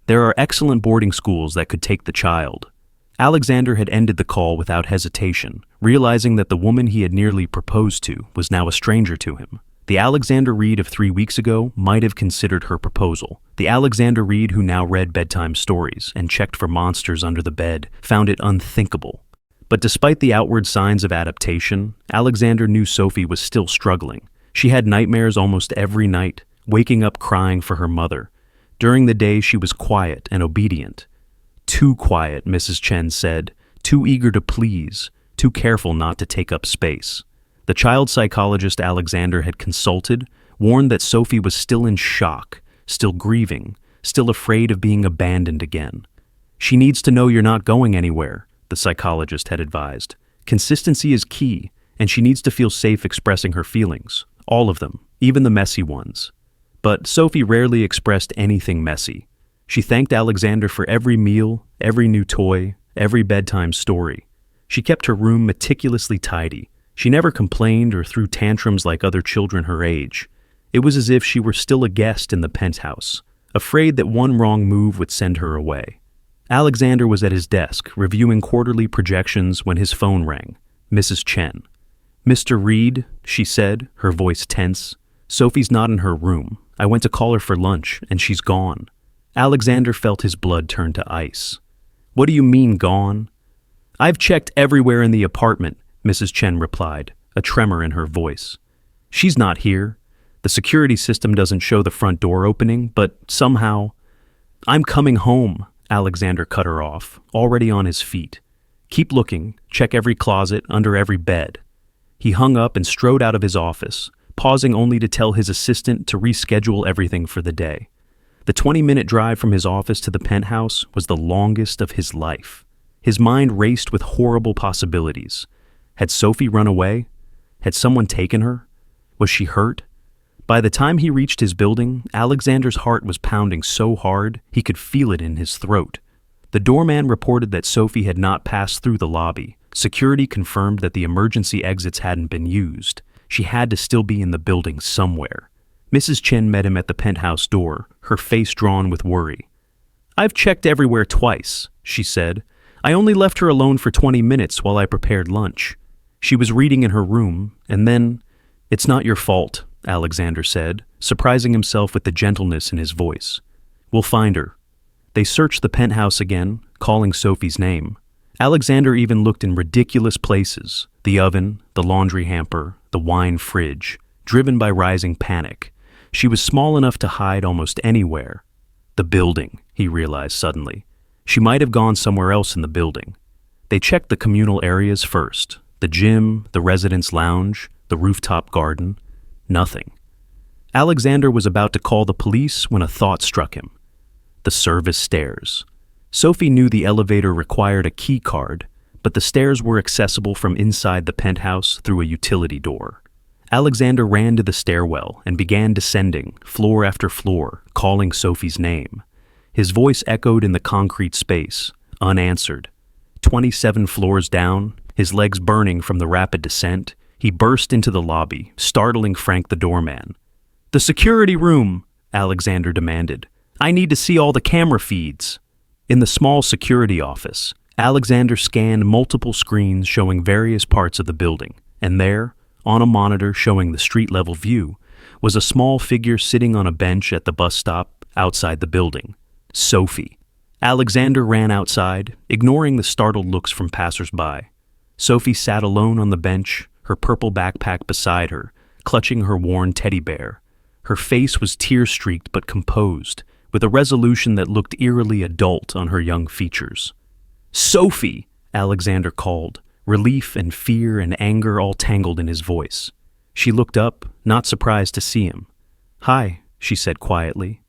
There are excellent boarding schools that could take the child." Alexander had ended the call without hesitation, realizing that the woman he had nearly proposed to was now a stranger to him. The Alexander Reed of 3 weeks ago might have considered her proposal. The Alexander Reed who now read bedtime stories and checked for monsters under the bed found it unthinkable. But despite the outward signs of adaptation, Alexander knew Sophie was still struggling. She had nightmares almost every night, waking up crying for her mother. During the day, she was quiet and obedient. Too quiet, Mrs. Chen said, too eager to please, too careful not to take up space. The child psychologist Alexander had consulted warned that Sophie was still in shock, still grieving, still afraid of being abandoned again. "She needs to know you're not going anywhere," the psychologist had advised. "Consistency is key, and she needs to feel safe expressing her feelings, all of them, even the messy ones. But Sophie rarely expressed anything messy. She thanked Alexander for every meal, every new toy, every bedtime story. She kept her room meticulously tidy. She never complained or threw tantrums like other children her age. It was as if she were still a guest in the penthouse, afraid that one wrong move would send her away. Alexander was at his desk, reviewing quarterly projections when his phone rang. Mrs. Chen. "Mr. Reed," she said, her voice tense. "Sophie's not in her room. I went to call her for lunch, and she's gone." Alexander felt his blood turn to ice. "What do you mean, gone?" "I've checked everywhere in the apartment," Mrs. Chen replied, a tremor in her voice. "She's not here. The security system doesn't show the front door opening, but somehow—" "I'm coming home," Alexander cut her off, already on his feet. "Keep looking, check every closet, under every bed." He hung up and strode out of his office, pausing only to tell his assistant to reschedule everything for the day. The 20-minute drive from his office to the penthouse was the longest of his life. His mind raced with horrible possibilities. Had Sophie run away? Had someone taken her? Was she hurt? By the time he reached his building, Alexander's heart was pounding so hard he could feel it in his throat. The doorman reported that Sophie had not passed through the lobby. Security confirmed that the emergency exits hadn't been used. She had to still be in the building somewhere. Mrs. Chen met him at the penthouse door, her face drawn with worry. "I've checked everywhere twice," she said. "I only left her alone for 20 minutes while I prepared lunch. She was reading in her room, and then—" "It's not your fault," Alexander said, surprising himself with the gentleness in his voice. "We'll find her." They searched the penthouse again, calling Sophie's name. Alexander even looked in ridiculous places: the oven, the laundry hamper, the wine fridge, driven by rising panic. She was small enough to hide almost anywhere. The building, he realized suddenly. She might have gone somewhere else in the building. They checked the communal areas first: the gym, the residence lounge, the rooftop garden. Nothing. Alexander was about to call the police when a thought struck him. The service stairs. Sophie knew the elevator required a key card, but the stairs were accessible from inside the penthouse through a utility door. Alexander ran to the stairwell and began descending, floor after floor, calling Sophie's name. His voice echoed in the concrete space, unanswered. 27 floors down, his legs burning from the rapid descent, he burst into the lobby, startling Frank the doorman. "The security room," Alexander demanded. "I need to see all the camera feeds." In the small security office, Alexander scanned multiple screens showing various parts of the building, and there, on a monitor showing the street-level view, was a small figure sitting on a bench at the bus stop outside the building. Sophie. Alexander ran outside, ignoring the startled looks from passers-by. Sophie sat alone on the bench, her purple backpack beside her, clutching her worn teddy bear. Her face was tear-streaked but composed, with a resolution that looked eerily adult on her young features. "Sophie!" Alexander called, relief and fear and anger all tangled in his voice. She looked up, not surprised to see him. "Hi," she said quietly.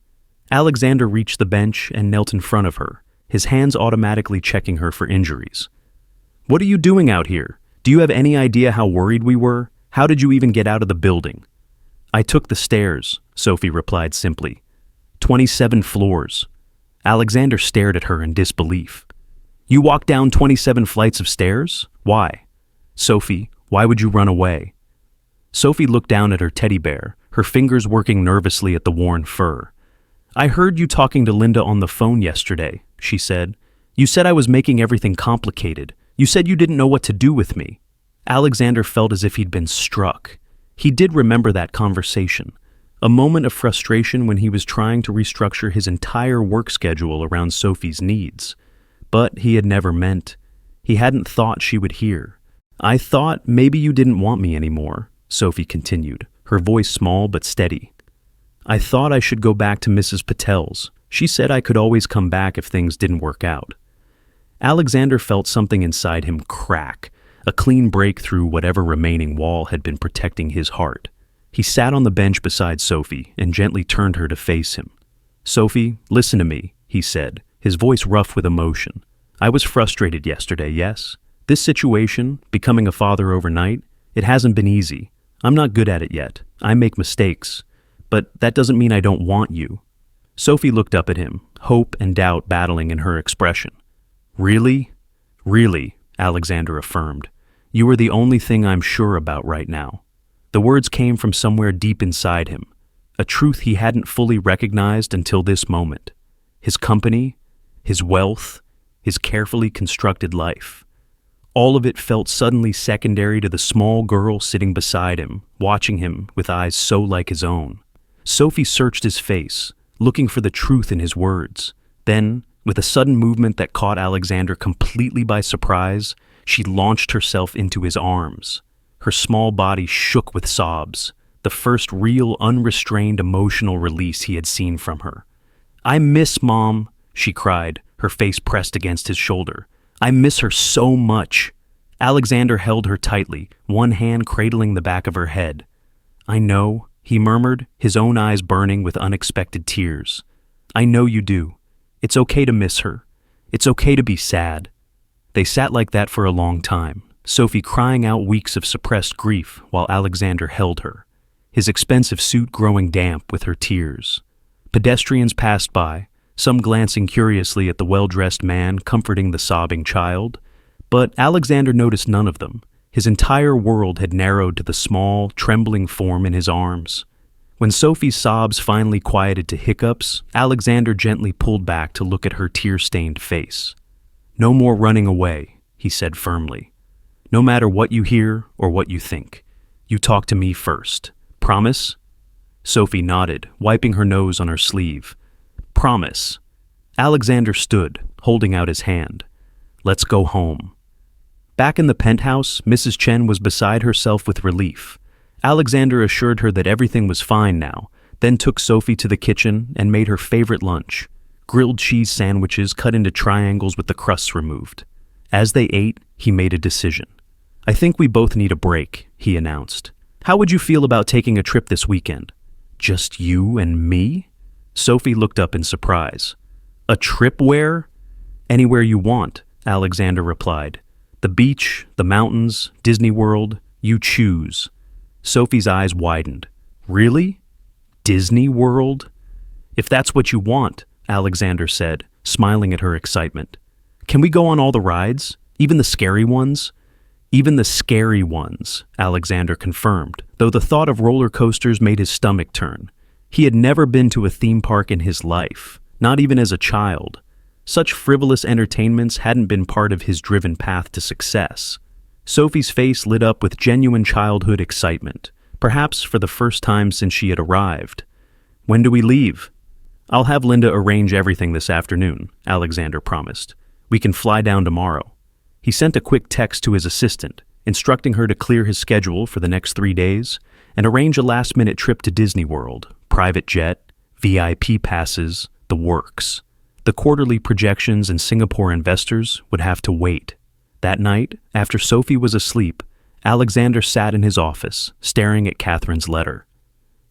Alexander reached the bench and knelt in front of her, his hands automatically checking her for injuries. "What are you doing out here? Do you have any idea how worried we were? How did you even get out of the building?" "I took the stairs," Sophie replied simply. 27 floors. Alexander stared at her in disbelief. "You walked down 27 flights of stairs? Why?" "Sophie, why would you run away?" Sophie looked down at her teddy bear, her fingers working nervously at the worn fur. "I heard you talking to Linda on the phone yesterday," she said. "You said I was making everything complicated. You said you didn't know what to do with me." Alexander felt as if he'd been struck. He did remember that conversation, a moment of frustration when he was trying to restructure his entire work schedule around Sophie's needs. But he had never meant. He hadn't thought she would hear. "I thought maybe you didn't want me anymore," Sophie continued, her voice small but steady. "I thought I should go back to Mrs. Patel's. She said I could always come back if things didn't work out." Alexander felt something inside him crack, a clean break through whatever remaining wall had been protecting his heart. He sat on the bench beside Sophie and gently turned her to face him. "Sophie, listen to me," he said, his voice rough with emotion. "I was frustrated yesterday, yes? This situation, becoming a father overnight, it hasn't been easy. I'm not good at it yet. I make mistakes. But that doesn't mean I don't want you." Sophie looked up at him, hope and doubt battling in her expression. "Really? Really," Alexander affirmed. "You are the only thing I'm sure about right now." The words came from somewhere deep inside him, a truth he hadn't fully recognized until this moment. His company, his wealth, his carefully constructed life. All of it felt suddenly secondary to the small girl sitting beside him, watching him with eyes so like his own. Sophie searched his face, looking for the truth in his words. Then, with a sudden movement that caught Alexander completely by surprise, she launched herself into his arms. Her small body shook with sobs, the first real unrestrained emotional release he had seen from her. "I miss Mom," she cried, her face pressed against his shoulder. "I miss her so much." Alexander held her tightly, one hand cradling the back of her head. "I know," he murmured, his own eyes burning with unexpected tears. "I know you do. It's okay to miss her. It's okay to be sad." They sat like that for a long time, Sophie crying out weeks of suppressed grief while Alexander held her, his expensive suit growing damp with her tears. Pedestrians passed by, some glancing curiously at the well-dressed man comforting the sobbing child, but Alexander noticed none of them. His entire world had narrowed to the small, trembling form in his arms. When Sophie's sobs finally quieted to hiccups, Alexander gently pulled back to look at her tear-stained face. "No more running away," he said firmly. "No matter what you hear or what you think, you talk to me first. Promise?" Sophie nodded, wiping her nose on her sleeve. "Promise." Alexander stood, holding out his hand. "Let's go home." Back in the penthouse, Mrs. Chen was beside herself with relief. Alexander assured her that everything was fine now, then took Sophie to the kitchen and made her favorite lunch, grilled cheese sandwiches cut into triangles with the crusts removed. As they ate, he made a decision. "I think we both need a break," he announced. "How would you feel about taking a trip this weekend?" "Just you and me?" Sophie looked up in surprise. "A trip where?" "Anywhere you want," Alexander replied. "The beach, the mountains, Disney World, you choose." Sophie's eyes widened. "Really? Disney World?" "If that's what you want," Alexander said, smiling at her excitement. "Can we go on all the rides? Even the scary ones?" "Even the scary ones," Alexander confirmed, though the thought of roller coasters made his stomach turn. He had never been to a theme park in his life, not even as a child. Such frivolous entertainments hadn't been part of his driven path to success. Sophie's face lit up with genuine childhood excitement, perhaps for the first time since she had arrived. "When do we leave?" "I'll have Linda arrange everything this afternoon," Alexander promised. "We can fly down tomorrow." He sent a quick text to his assistant, instructing her to clear his schedule for the next 3 days and arrange a last-minute trip to Disney World, private jet, VIP passes, the works. The quarterly projections and Singapore investors would have to wait. That night, after Sophie was asleep, Alexander sat in his office, staring at Catherine's letter.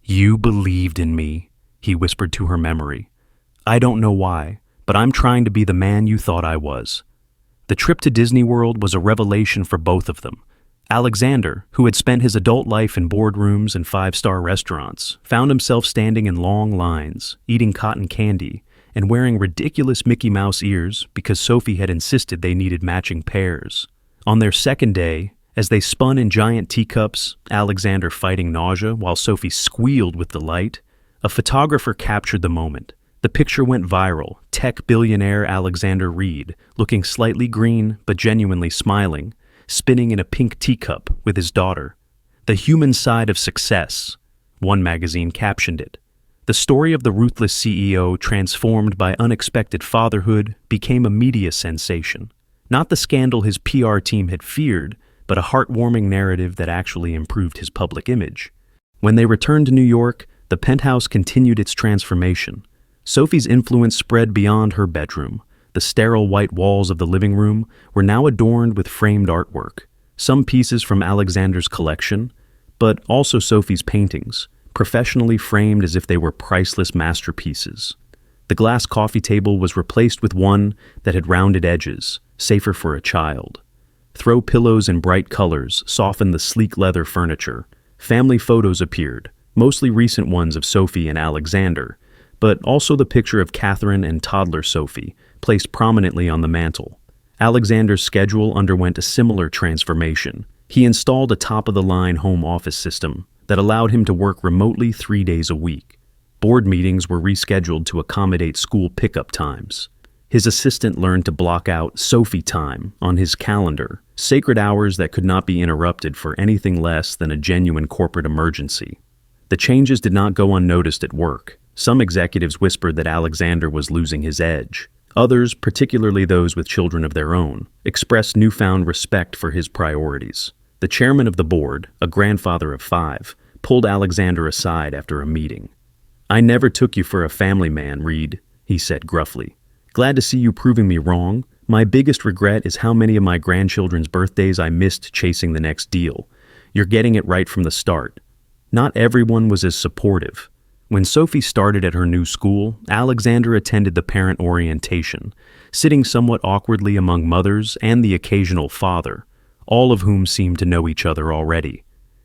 "You believed in me," he whispered to her memory. "I don't know why, but I'm trying to be the man you thought I was." The trip to Disney World was a revelation for both of them. Alexander, who had spent his adult life in boardrooms and five-star restaurants, found himself standing in long lines, eating cotton candy, and wearing ridiculous Mickey Mouse ears because Sophie had insisted they needed matching pairs. On their second day, as they spun in giant teacups, Alexander fighting nausea while Sophie squealed with delight, a photographer captured the moment. The picture went viral, tech billionaire Alexander Reed, looking slightly green but genuinely smiling, spinning in a pink teacup with his daughter. "The human side of success," one magazine captioned it. The story of the ruthless CEO transformed by unexpected fatherhood became a media sensation. Not the scandal his PR team had feared, but a heartwarming narrative that actually improved his public image. When they returned to New York, the penthouse continued its transformation. Sophie's influence spread beyond her bedroom. The sterile white walls of the living room were now adorned with framed artwork, some pieces from Alexander's collection, but also Sophie's paintings, professionally framed as if they were priceless masterpieces. The glass coffee table was replaced with one that had rounded edges, safer for a child. Throw pillows in bright colors softened the sleek leather furniture, Family photos appeared, mostly recent ones of Sophie and Alexander, but also the picture of Catherine and toddler Sophie, placed prominently on the mantle. Alexander's schedule underwent a similar transformation. He installed a top-of-the-line home office system that allowed him to work remotely 3 days a week. Board meetings were rescheduled to accommodate school pickup times. His assistant learned to block out Sophie time on his calendar, sacred hours that could not be interrupted for anything less than a genuine corporate emergency. The changes did not go unnoticed at work. Some executives whispered that Alexander was losing his edge. Others, particularly those with children of their own, expressed newfound respect for his priorities. The chairman of the board, a grandfather of 5, pulled Alexander aside after a meeting. "I never took you for a family man, Reed," he said gruffly. "Glad to see you proving me wrong. My biggest regret is how many of my grandchildren's birthdays I missed chasing the next deal. You're getting it right from the start." Not everyone was as supportive. When Sophie started at her new school, Alexander attended the parent orientation, sitting somewhat awkwardly among mothers and the occasional father, all of whom seemed to know each other already.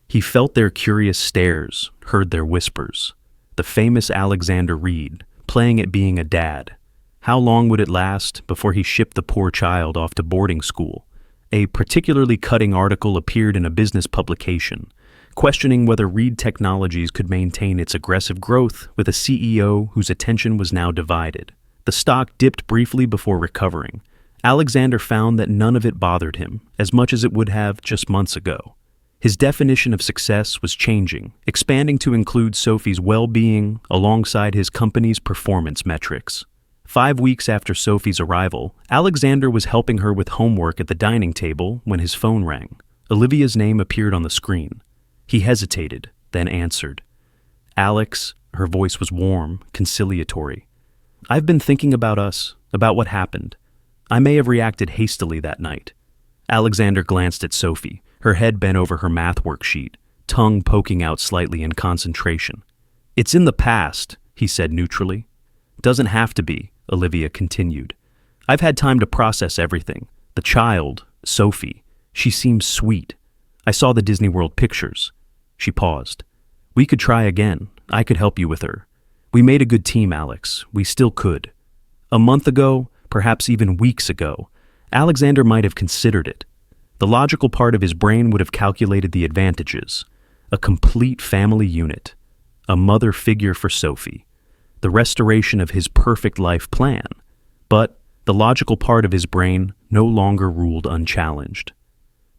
He felt their curious stares, heard their whispers. The famous Alexander Reed, playing at being a dad. How long would it last before he shipped the poor child off to boarding school? A particularly cutting article appeared in a business publication, questioning whether Reed Technologies could maintain its aggressive growth with a CEO whose attention was now divided. The stock dipped briefly before recovering. Alexander found that none of it bothered him, as much as it would have just months ago. His definition of success was changing, expanding to include Sophie's well-being alongside his company's performance metrics. 5 weeks after Sophie's arrival, Alexander was helping her with homework at the dining table when his phone rang. Olivia's name appeared on the screen. He hesitated, then answered. "Alex," her voice was warm, conciliatory. "I've been thinking about us, about what happened. I may have reacted hastily that night." Alexander glanced at Sophie, her head bent over her math worksheet, tongue poking out slightly in concentration. "It's in the past," he said neutrally. "Doesn't have to be," Olivia continued. "I've had time to process everything. The child, Sophie, she seems sweet. I saw the Disney World pictures." She paused. "We could try again. I could help you with her. We made a good team, Alex. We still could." A month ago, perhaps even weeks ago, Alexander might have considered it. The logical part of his brain would have calculated the advantages. A complete family unit. A mother figure for Sophie. The restoration of his perfect life plan. But the logical part of his brain no longer ruled unchallenged.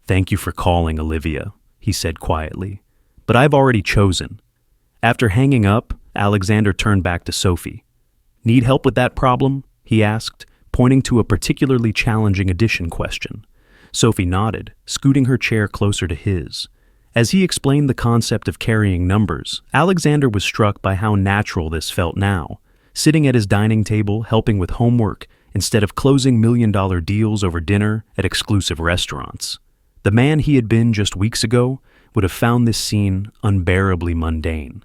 "Thank you for calling, Olivia," he said quietly. "But I've already chosen." After hanging up, Alexander turned back to Sophie. "Need help with that problem?" he asked, pointing to a particularly challenging addition question. Sophie nodded, scooting her chair closer to his. As he explained the concept of carrying numbers, Alexander was struck by how natural this felt now, sitting at his dining table helping with homework instead of closing million-dollar deals over dinner at exclusive restaurants. The man he had been just weeks ago would have found this scene unbearably mundane.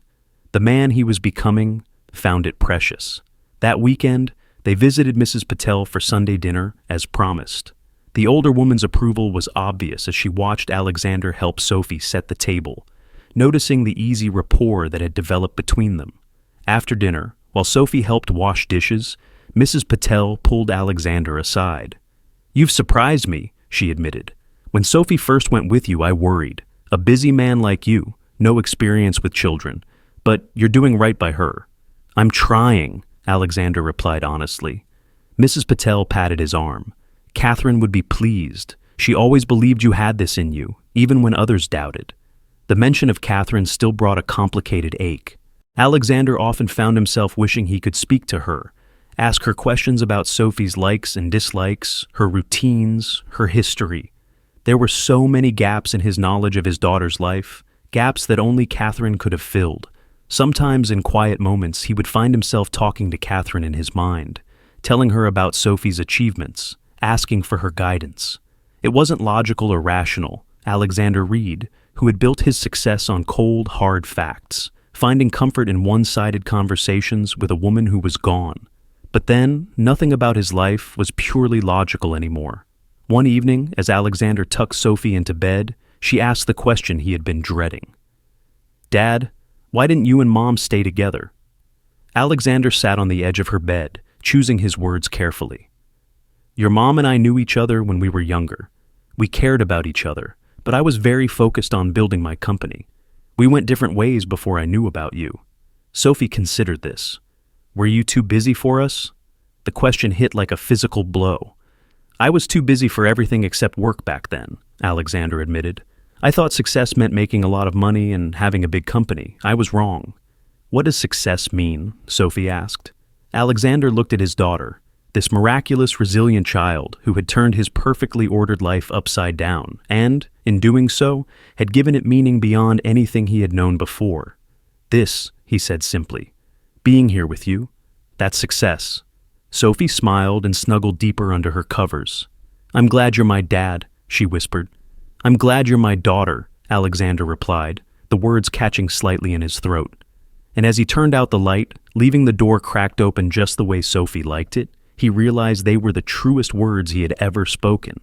The man he was becoming found it precious. That weekend, they visited Mrs. Patel for Sunday dinner, as promised. The older woman's approval was obvious as she watched Alexander help Sophie set the table, noticing the easy rapport that had developed between them. After dinner, while Sophie helped wash dishes, Mrs. Patel pulled Alexander aside. "You've surprised me," she admitted. "When Sophie first went with you, I worried. A busy man like you, no experience with children, but you're doing right by her." "I'm trying," Alexander replied honestly. Mrs. Patel patted his arm. "Catherine would be pleased. She always believed you had this in you, even when others doubted." The mention of Catherine still brought a complicated ache. Alexander often found himself wishing he could speak to her, ask her questions about Sophie's likes and dislikes, her routines, her history. There were so many gaps in his knowledge of his daughter's life, gaps that only Catherine could have filled. Sometimes in quiet moments he would find himself talking to Catherine in his mind, telling her about Sophie's achievements, asking for her guidance. It wasn't logical or rational. Alexander Reed, who had built his success on cold, hard facts, finding comfort in one-sided conversations with a woman who was gone. But then, nothing about his life was purely logical anymore. One evening, as Alexander tucked Sophie into bed, she asked the question he had been dreading. Dad, why didn't you and Mom stay together? Alexander sat on the edge of her bed, choosing his words carefully. Your mom and I knew each other when we were younger. We cared about each other, but I was very focused on building my company. We went different ways before I knew about you. Sophie considered this. Were you too busy for us? The question hit like a physical blow. I was too busy for everything except work back then, Alexander admitted. I thought success meant making a lot of money and having a big company. I was wrong. What does success mean? Sophie asked. Alexander looked at his daughter, this miraculous, resilient child who had turned his perfectly ordered life upside down and, in doing so, had given it meaning beyond anything he had known before. This, he said simply, being here with you, that's success. Sophie smiled and snuggled deeper under her covers. I'm glad you're my dad, she whispered. I'm glad you're my daughter, Alexander replied, the words catching slightly in his throat. And as he turned out the light, leaving the door cracked open just the way Sophie liked it, he realized they were the truest words he had ever spoken.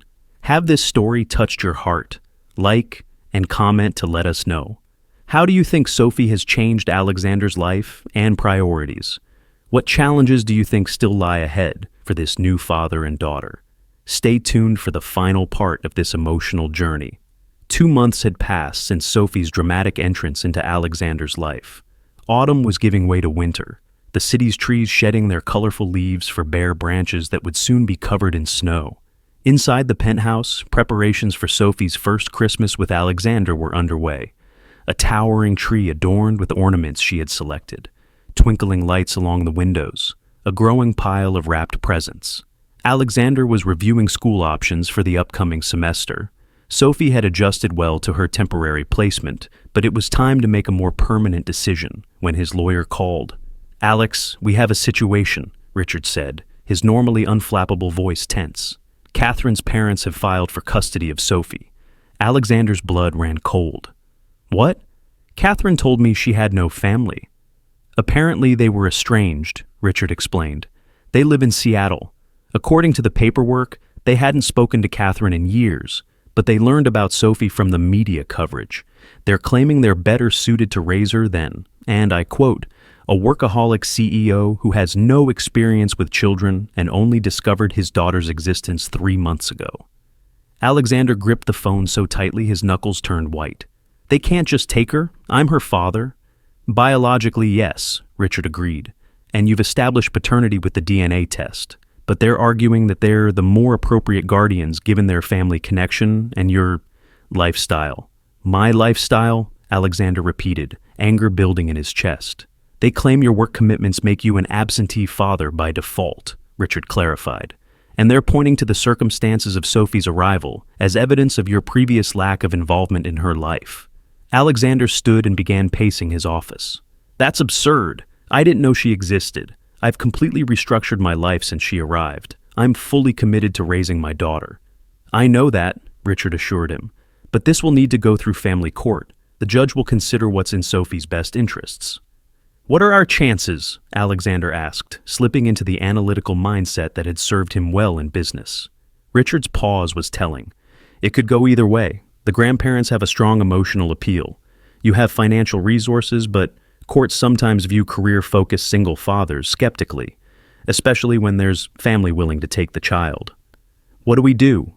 Have this story touched your heart? Like and comment to let us know. How do you think Sophie has changed Alexander's life and priorities? What challenges do you think still lie ahead for this new father and daughter? Stay tuned for the final part of this emotional journey. 2 months had passed since Sophie's dramatic entrance into Alexander's life. Autumn was giving way to winter, the city's trees shedding their colorful leaves for bare branches that would soon be covered in snow. Inside the penthouse, preparations for Sophie's first Christmas with Alexander were underway. A towering tree adorned with ornaments she had selected, twinkling lights along the windows, a growing pile of wrapped presents. Alexander was reviewing school options for the upcoming semester. Sophie had adjusted well to her temporary placement, but it was time to make a more permanent decision when his lawyer called. Alex, we have a situation, Richard said, his normally unflappable voice tense. Catherine's parents have filed for custody of Sophie. Alexander's blood ran cold. What? Catherine told me she had no family. Apparently they were estranged, Richard explained. They live in Seattle. According to the paperwork, they hadn't spoken to Catherine in years, but they learned about Sophie from the media coverage. They're claiming they're better suited to raise her than, and I quote, a workaholic CEO who has no experience with children and only discovered his daughter's existence 3 months ago. Alexander gripped the phone so tightly his knuckles turned white. They can't just take her. I'm her father. Biologically, yes, Richard agreed, and you've established paternity with the DNA test. But they're arguing that they're the more appropriate guardians given their family connection and your lifestyle. My lifestyle? Alexander repeated, anger building in his chest. They claim your work commitments make you an absentee father by default, Richard clarified. And they're pointing to the circumstances of Sophie's arrival as evidence of your previous lack of involvement in her life. Alexander stood and began pacing his office. That's absurd. I didn't know she existed. I've completely restructured my life since she arrived. I'm fully committed to raising my daughter. I know that, Richard assured him, but this will need to go through family court. The judge will consider what's in Sophie's best interests. What are our chances? Alexander asked, slipping into the analytical mindset that had served him well in business. Richard's pause was telling. It could go either way. The grandparents have a strong emotional appeal. You have financial resources, but courts sometimes view career-focused single fathers skeptically, especially when there's family willing to take the child. What do we do?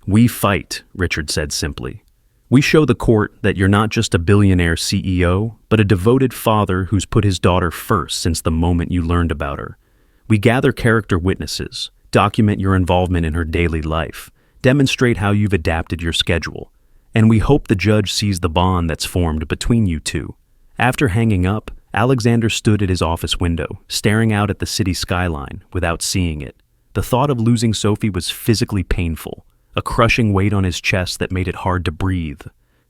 We fight, Richard said simply. We show the court that you're not just a billionaire CEO, but a devoted father who's put his daughter first since the moment you learned about her. We gather character witnesses, document your involvement in her daily life, demonstrate how you've adapted your schedule, and we hope the judge sees the bond that's formed between you two. After hanging up, Alexander stood at his office window, staring out at the city skyline without seeing it. The thought of losing Sophie was physically painful, a crushing weight on his chest that made it hard to breathe.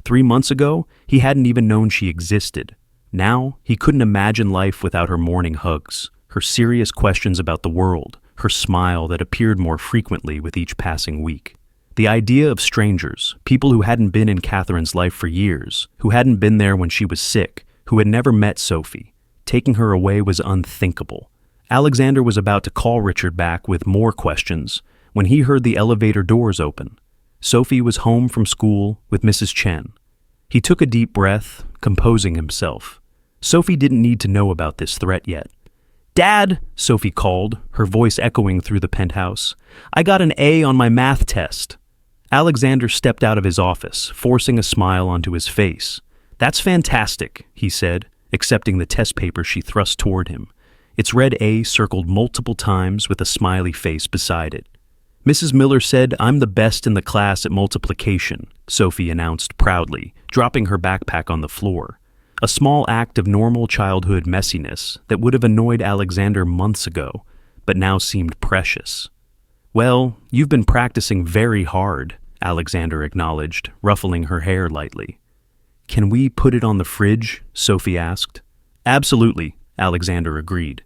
3 months ago, he hadn't even known she existed. Now, he couldn't imagine life without her morning hugs, her serious questions about the world, her smile that appeared more frequently with each passing week. The idea of strangers, people who hadn't been in Catherine's life for years, who hadn't been there when she was sick, who had never met Sophie, taking her away was unthinkable. Alexander was about to call Richard back with more questions when he heard the elevator doors open. Sophie was home from school with Mrs. Chen. He took a deep breath, composing himself. Sophie didn't need to know about this threat yet. "Dad," Sophie called, her voice echoing through the penthouse. "I got an A on my math test." Alexander stepped out of his office, forcing a smile onto his face. "That's fantastic," he said, accepting the test paper she thrust toward him. Its red A circled multiple times with a smiley face beside it. "Mrs. Miller said I'm the best in the class at multiplication," Sophie announced proudly, dropping her backpack on the floor. A small act of normal childhood messiness that would have annoyed Alexander months ago, but now seemed precious. "Well, you've been practicing very hard," Alexander acknowledged, ruffling her hair lightly. "Can we put it on the fridge?" Sophie asked. "Absolutely," Alexander agreed.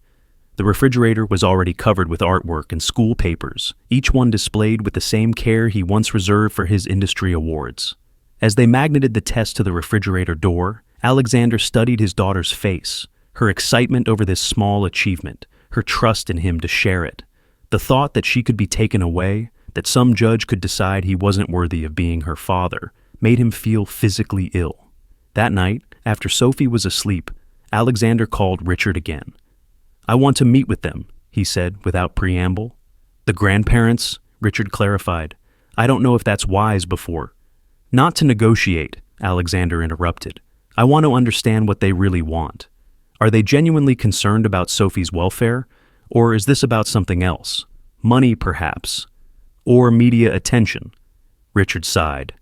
The refrigerator was already covered with artwork and school papers, each one displayed with the same care he once reserved for his industry awards. As they magneted the test to the refrigerator door, Alexander studied his daughter's face, her excitement over this small achievement, her trust in him to share it. The thought that she could be taken away, that some judge could decide he wasn't worthy of being her father, made him feel physically ill. That night, after Sophie was asleep, Alexander called Richard again. "I want to meet with them," he said without preamble. "The grandparents," Richard clarified. "I don't know if that's wise before." "Not to negotiate," Alexander interrupted. "I want to understand what they really want. Are they genuinely concerned about Sophie's welfare? Or is this about something else? Money, perhaps? Or media attention?" Richard sighed.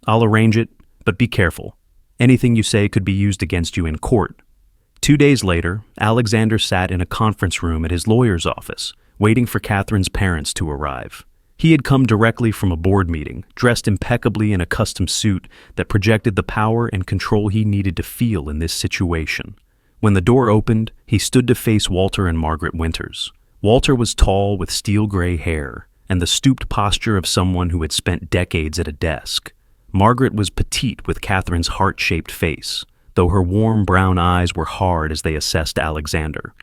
"I'll arrange it, but be careful. Anything you say could be used against you in court." 2 days later, Alexander sat in a conference room at his lawyer's office, waiting for Catherine's parents to arrive. He had come directly from a board meeting, dressed impeccably in a custom suit that projected the power and control he needed to feel in this situation. When the door opened, he stood to face Walter and Margaret Winters. Walter was tall with steel-gray hair and the stooped posture of someone who had spent decades at a desk. Margaret was petite with Catherine's heart-shaped face, though her warm brown eyes were hard as they assessed Alexander.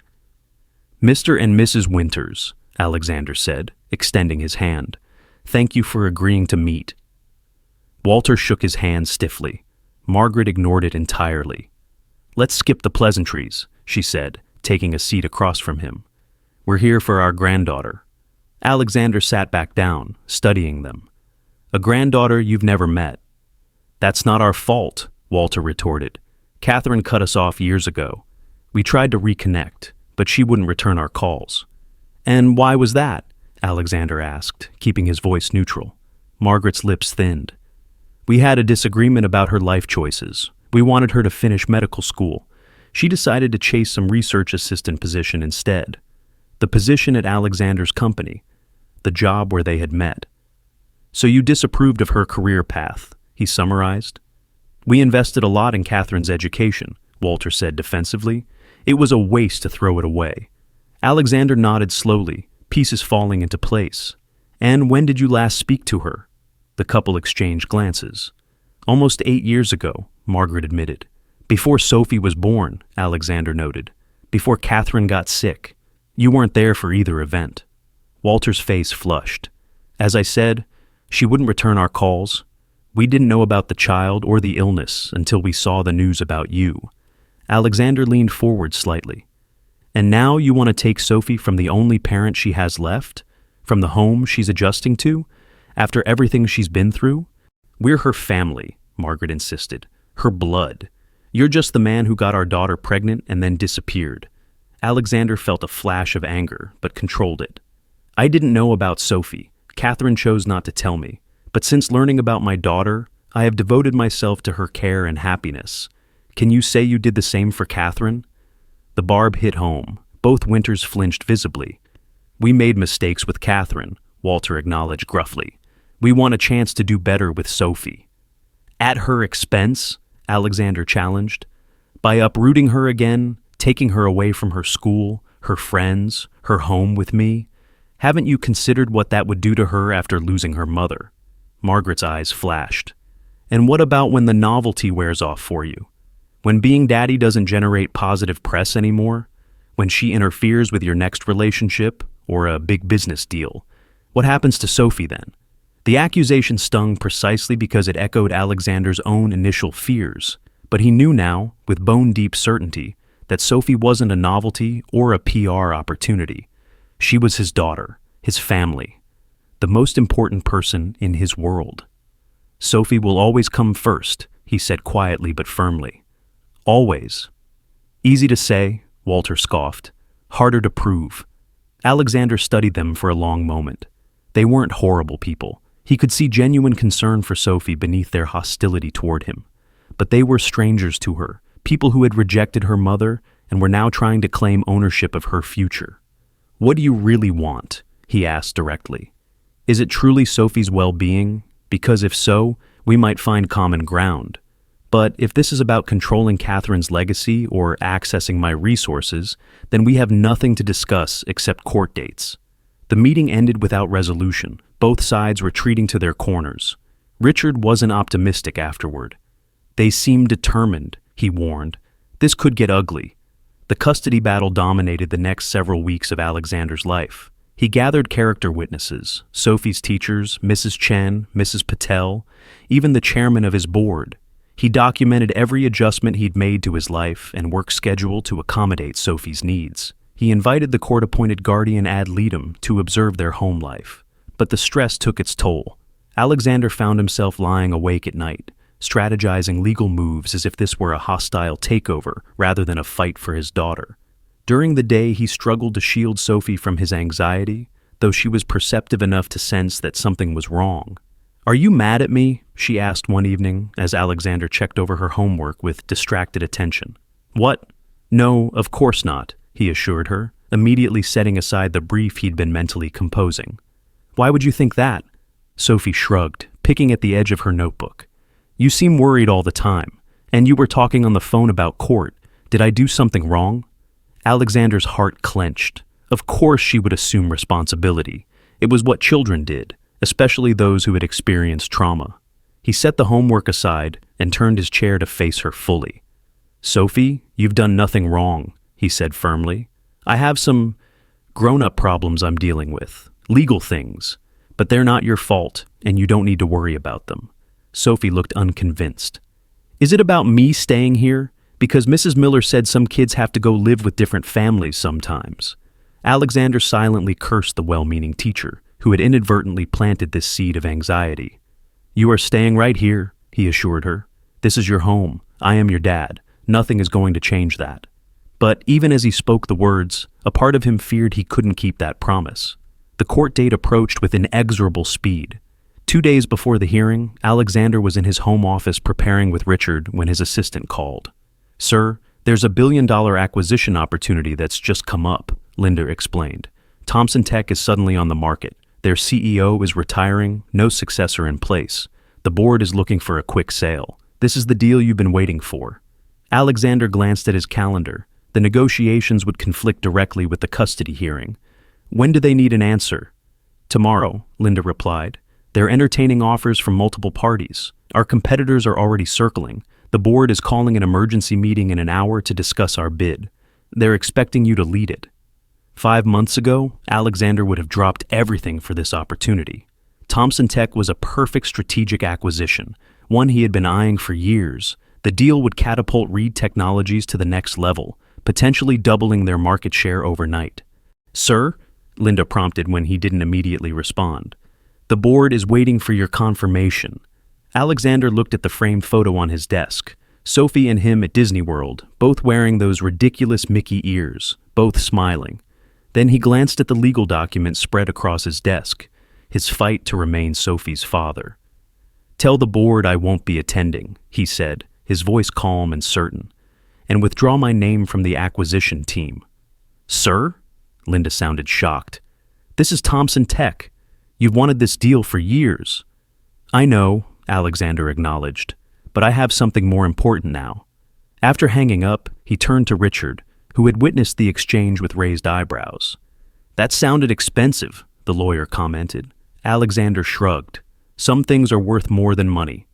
"Mr. and Mrs. Winters," Alexander said, extending his hand. "Thank you for agreeing to meet." Walter shook his hand stiffly. Margaret ignored it entirely. "Let's skip the pleasantries," she said, taking a seat across from him. "We're here for our granddaughter." Alexander sat back down, studying them. "A granddaughter you've never met." "That's not our fault," Walter retorted. "Catherine cut us off years ago. We tried to reconnect, but she wouldn't return our calls." "And why was that?" Alexander asked, keeping his voice neutral. Margaret's lips thinned. "We had a disagreement about her life choices. We wanted her to finish medical school. She decided to chase some research assistant position instead. The position at Alexander's company. The job where they had met. So you disapproved of her career path," he summarized. "We invested a lot in Catherine's education," Walter said defensively. "It was a waste to throw it away." Alexander nodded slowly, pieces falling into place. "And when did you last speak to her?" The couple exchanged glances. "Almost 8 years ago," Margaret admitted. "Before Sophie was born," Alexander noted. "Before Catherine got sick. You weren't there for either event." Walter's face flushed. "As I said, she wouldn't return our calls. We didn't know about the child or the illness until we saw the news about you." Alexander leaned forward slightly. "And now you want to take Sophie from the only parent she has left? From the home she's adjusting to? After everything she's been through?" "We're her family," Margaret insisted. "Her blood. You're just the man who got our daughter pregnant and then disappeared." Alexander felt a flash of anger, but controlled it. "I didn't know about Sophie. Catherine chose not to tell me. But since learning about my daughter, I have devoted myself to her care and happiness. Can you say you did the same for Catherine?" The barb hit home. Both Winters flinched visibly. "We made mistakes with Catherine," Walter acknowledged gruffly. "We want a chance to do better with Sophie." "At her expense?" Alexander challenged. "By uprooting her again, taking her away from her school, her friends, her home with me? Haven't you considered what that would do to her after losing her mother?" Margaret's eyes flashed. "And what about when the novelty wears off for you? When being daddy doesn't generate positive press anymore? When she interferes with your next relationship or a big business deal? What happens to Sophie then?" The accusation stung precisely because it echoed Alexander's own initial fears, But he knew now, with bone-deep certainty, that Sophie wasn't a novelty or a PR opportunity. She was his daughter, his family, the most important person in his world. Sophie will always come first, he said quietly but firmly. Always. Easy to say, Walter scoffed. Harder to prove. Alexander studied them for a long moment. They weren't horrible people. He could see genuine concern for Sophie beneath their hostility toward him. But they were strangers to her, people who had rejected her mother and were now trying to claim ownership of her future. What do you really want? He asked directly. Is it truly Sophie's well-being? Because if so, we might find common ground. But if this is about controlling Catherine's legacy or accessing my resources, then we have nothing to discuss except court dates. The meeting ended without resolution, both sides retreating to their corners. Richard wasn't optimistic afterward. They seemed determined, he warned. This could get ugly. The custody battle dominated the next several weeks of Alexander's life. He gathered character witnesses, Sophie's teachers, Mrs. Chen, Mrs. Patel, even the chairman of his board. He documented every adjustment he'd made to his life and work schedule to accommodate Sophie's needs. He invited the court-appointed guardian ad litem to observe their home life. But the stress took its toll. Alexander found himself lying awake at night, strategizing legal moves as if this were a hostile takeover rather than a fight for his daughter. During the day, he struggled to shield Sophie from his anxiety, though she was perceptive enough to sense that something was wrong. "Are you mad at me?" she asked one evening as Alexander checked over her homework with distracted attention. "What? No, of course not," he assured her, immediately setting aside the brief he'd been mentally composing. "Why would you think that?" Sophie shrugged, picking at the edge of her notebook. "You seem worried all the time, and you were talking on the phone about court. Did I do something wrong?" Alexander's heart clenched. Of course she would assume responsibility. It was what children did, especially those who had experienced trauma. He set the homework aside and turned his chair to face her fully. "Sophie, you've done nothing wrong," he said firmly. "I have some grown-up problems I'm dealing with, legal things, but they're not your fault, and you don't need to worry about them." Sophie looked unconvinced. "Is it about me staying here? Because Mrs. Miller said some kids have to go live with different families sometimes." Alexander silently cursed the well-meaning teacher, who had inadvertently planted this seed of anxiety. "You are staying right here," he assured her. "This is your home. I am your dad. Nothing is going to change that." But even as he spoke the words, a part of him feared he couldn't keep that promise. The court date approached with inexorable speed. 2 days before the hearing, Alexander was in his home office preparing with Richard when his assistant called. "Sir, there's a billion-dollar acquisition opportunity that's just come up," Linda explained. "Thompson Tech is suddenly on the market. Their CEO is retiring, no successor in place. The board is looking for a quick sale. This is the deal you've been waiting for." Alexander glanced at his calendar. The negotiations would conflict directly with the custody hearing. "When do they need an answer?" "Tomorrow," Linda replied. "They're entertaining offers from multiple parties. Our competitors are already circling. The board is calling an emergency meeting in an hour to discuss our bid. They're expecting you to lead it." 5 months ago, Alexander would have dropped everything for this opportunity. Thompson Tech was a perfect strategic acquisition, one he had been eyeing for years. The deal would catapult Reed Technologies to the next level, potentially doubling their market share overnight. "Sir?" Linda prompted when he didn't immediately respond. "The board is waiting for your confirmation." Alexander looked at the framed photo on his desk. Sophie and him at Disney World, both wearing those ridiculous Mickey ears, both smiling. Then he glanced at the legal document spread across his desk, his fight to remain Sophie's father. "Tell the board I won't be attending," he said, his voice calm and certain, "and withdraw my name from the acquisition team." "Sir?" Linda sounded shocked. "This is Thompson Tech. You've wanted this deal for years." "I know," Alexander acknowledged, "but I have something more important now." After hanging up, he turned to Richard, who had witnessed the exchange with raised eyebrows. "That sounded expensive," the lawyer commented. Alexander shrugged. "Some things are worth more than money."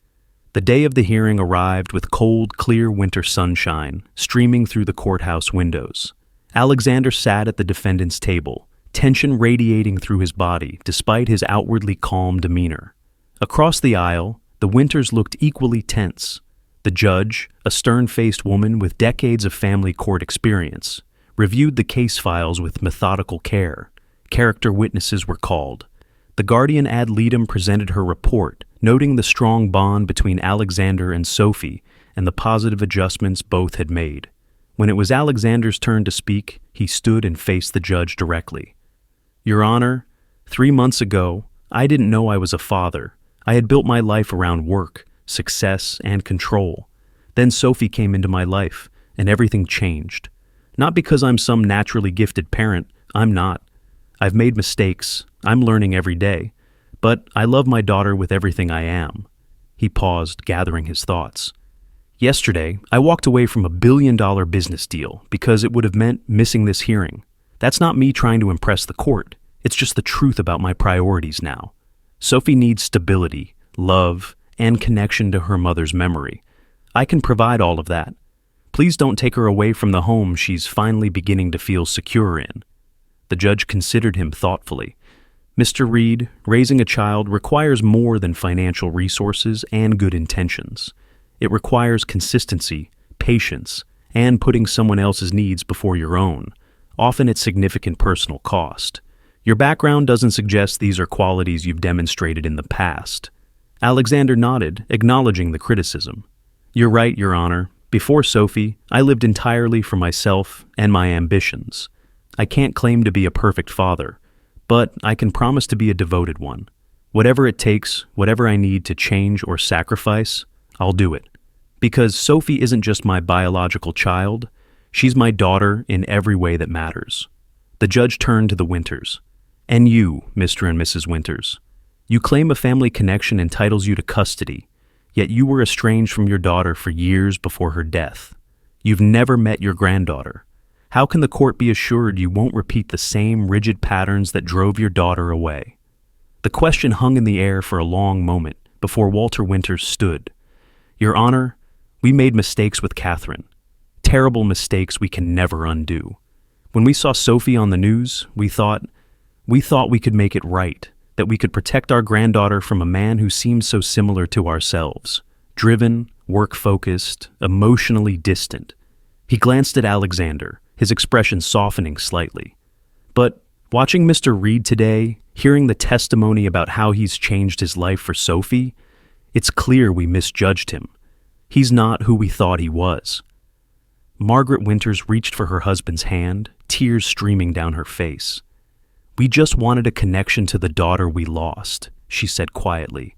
The day of the hearing arrived with cold, clear winter sunshine streaming through the courthouse windows. Alexander sat at the defendant's table, tension radiating through his body despite his outwardly calm demeanor. Across the aisle, the Winters looked equally tense. The judge, a stern-faced woman with decades of family court experience, reviewed the case files with methodical care. Character witnesses were called. The guardian ad litem presented her report, noting the strong bond between Alexander and Sophie and the positive adjustments both had made. When it was Alexander's turn to speak, he stood and faced the judge directly. "Your Honor, 3 months ago, I didn't know I was a father. I had built my life around work, success, and control. Then Sophie came into my life, and everything changed. Not because I'm some naturally gifted parent, I'm not. I've made mistakes, I'm learning every day, but I love my daughter with everything I am." He paused, gathering his thoughts. "Yesterday, I walked away from $1 billion business deal because it would have meant missing this hearing. That's not me trying to impress the court. It's just the truth about my priorities now. Sophie needs stability, love, and connection to her mother's memory. I can provide all of that. Please don't take her away from the home she's finally beginning to feel secure in." The judge considered him thoughtfully. "Mr. Reed, raising a child requires more than financial resources and good intentions. It requires consistency, patience, and putting someone else's needs before your own, often at significant personal cost. Your background doesn't suggest these are qualities you've demonstrated in the past." Alexander nodded, acknowledging the criticism. "You're right, Your Honor. Before Sophie, I lived entirely for myself and my ambitions. I can't claim to be a perfect father, but I can promise to be a devoted one. Whatever it takes, whatever I need to change or sacrifice, I'll do it. Because Sophie isn't just my biological child, she's my daughter in every way that matters." The judge turned to the Winters. "And you, Mr. and Mrs. Winters. You claim a family connection entitles you to custody, yet you were estranged from your daughter for years before her death. You've never met your granddaughter. How can the court be assured you won't repeat the same rigid patterns that drove your daughter away?" The question hung in the air for a long moment before Walter Winters stood. "Your Honor, we made mistakes with Catherine. Terrible mistakes we can never undo. When we saw Sophie on the news, we thought we could make it right, that we could protect our granddaughter from a man who seemed so similar to ourselves, driven, work-focused, emotionally distant." He glanced at Alexander, his expression softening slightly. "But watching Mr. Reed today, hearing the testimony about how he's changed his life for Sophie, it's clear we misjudged him. He's not who we thought he was." Margaret Winters reached for her husband's hand, tears streaming down her face. "We just wanted a connection to the daughter we lost," she said quietly.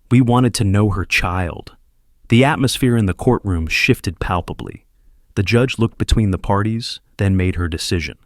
"We wanted to know her child." The atmosphere in the courtroom shifted palpably. The judge looked between the parties, then made her decision.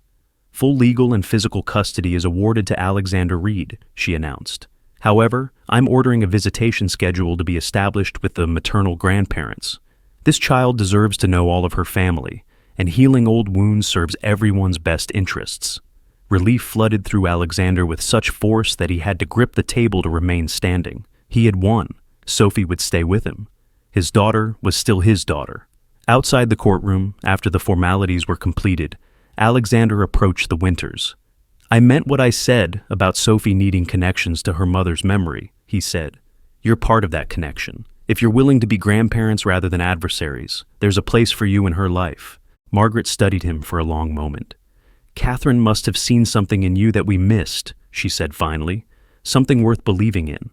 "Full legal and physical custody is awarded to Alexander Reed," she announced. "However, I'm ordering a visitation schedule to be established with the maternal grandparents. This child deserves to know all of her family, and healing old wounds serves everyone's best interests." Relief flooded through Alexander with such force that he had to grip the table to remain standing. He had won. Sophie would stay with him. His daughter was still his daughter. Outside the courtroom, after the formalities were completed, Alexander approached the Winters. "I meant what I said about Sophie needing connections to her mother's memory," he said. "You're part of that connection. If you're willing to be grandparents rather than adversaries, there's a place for you in her life." Margaret studied him for a long moment. "Catherine must have seen something in you that we missed," she said finally, "something worth believing in."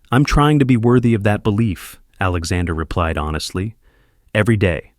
"I'm trying to be worthy of that belief," Alexander replied honestly. Every day.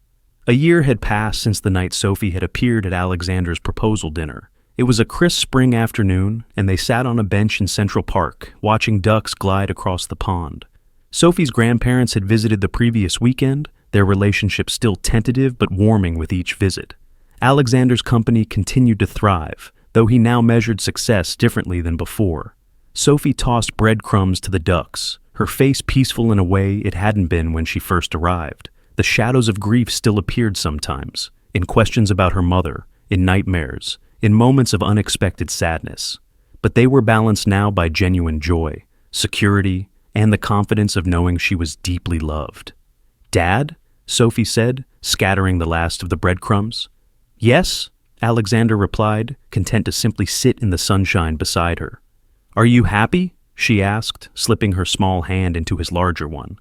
A year had passed since the night Sophie had appeared at Alexander's proposal dinner. It was a crisp spring afternoon, and they sat on a bench in Central Park, watching ducks glide across the pond. Sophie's grandparents had visited the previous weekend, their relationship still tentative but warming with each visit. Alexander's company continued to thrive, though he now measured success differently than before. Sophie tossed breadcrumbs to the ducks, her face peaceful in a way it hadn't been when she first arrived. The shadows of grief still appeared sometimes, in questions about her mother, in nightmares, in moments of unexpected sadness. But they were balanced now by genuine joy, security, and the confidence of knowing she was deeply loved. "Dad?" Sophie said, scattering the last of the breadcrumbs. "Yes," Alexander replied, content to simply sit in the sunshine beside her. "Are you happy?" she asked, slipping her small hand into his larger one.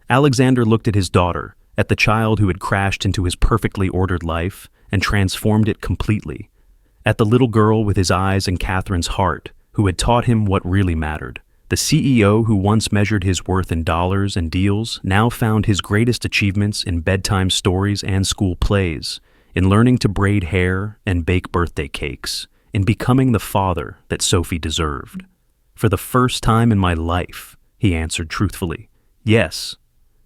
Alexander looked at his daughter, at the child who had crashed into his perfectly ordered life and transformed it completely, at the little girl with his eyes and Catherine's heart who had taught him what really mattered. The CEO who once measured his worth in dollars and deals now found his greatest achievements in bedtime stories and school plays, in learning to braid hair and bake birthday cakes, in becoming the father that Sophie deserved. "For the first time in my life," he answered truthfully. "Yes."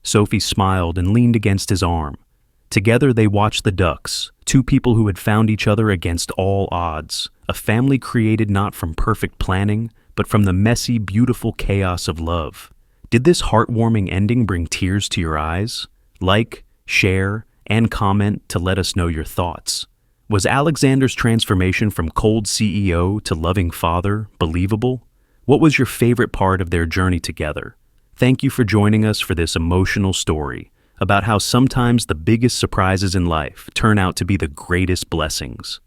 Sophie smiled and leaned against his arm. Together they watched the ducks, two people who had found each other against all odds, a family created not from perfect planning, but from the messy, beautiful chaos of love. Did this heartwarming ending bring tears to your eyes? Like, share, and comment to let us know your thoughts. Was Alexander's transformation from cold CEO to loving father believable? What was your favorite part of their journey together? Thank you for joining us for this emotional story about how sometimes the biggest surprises in life turn out to be the greatest blessings.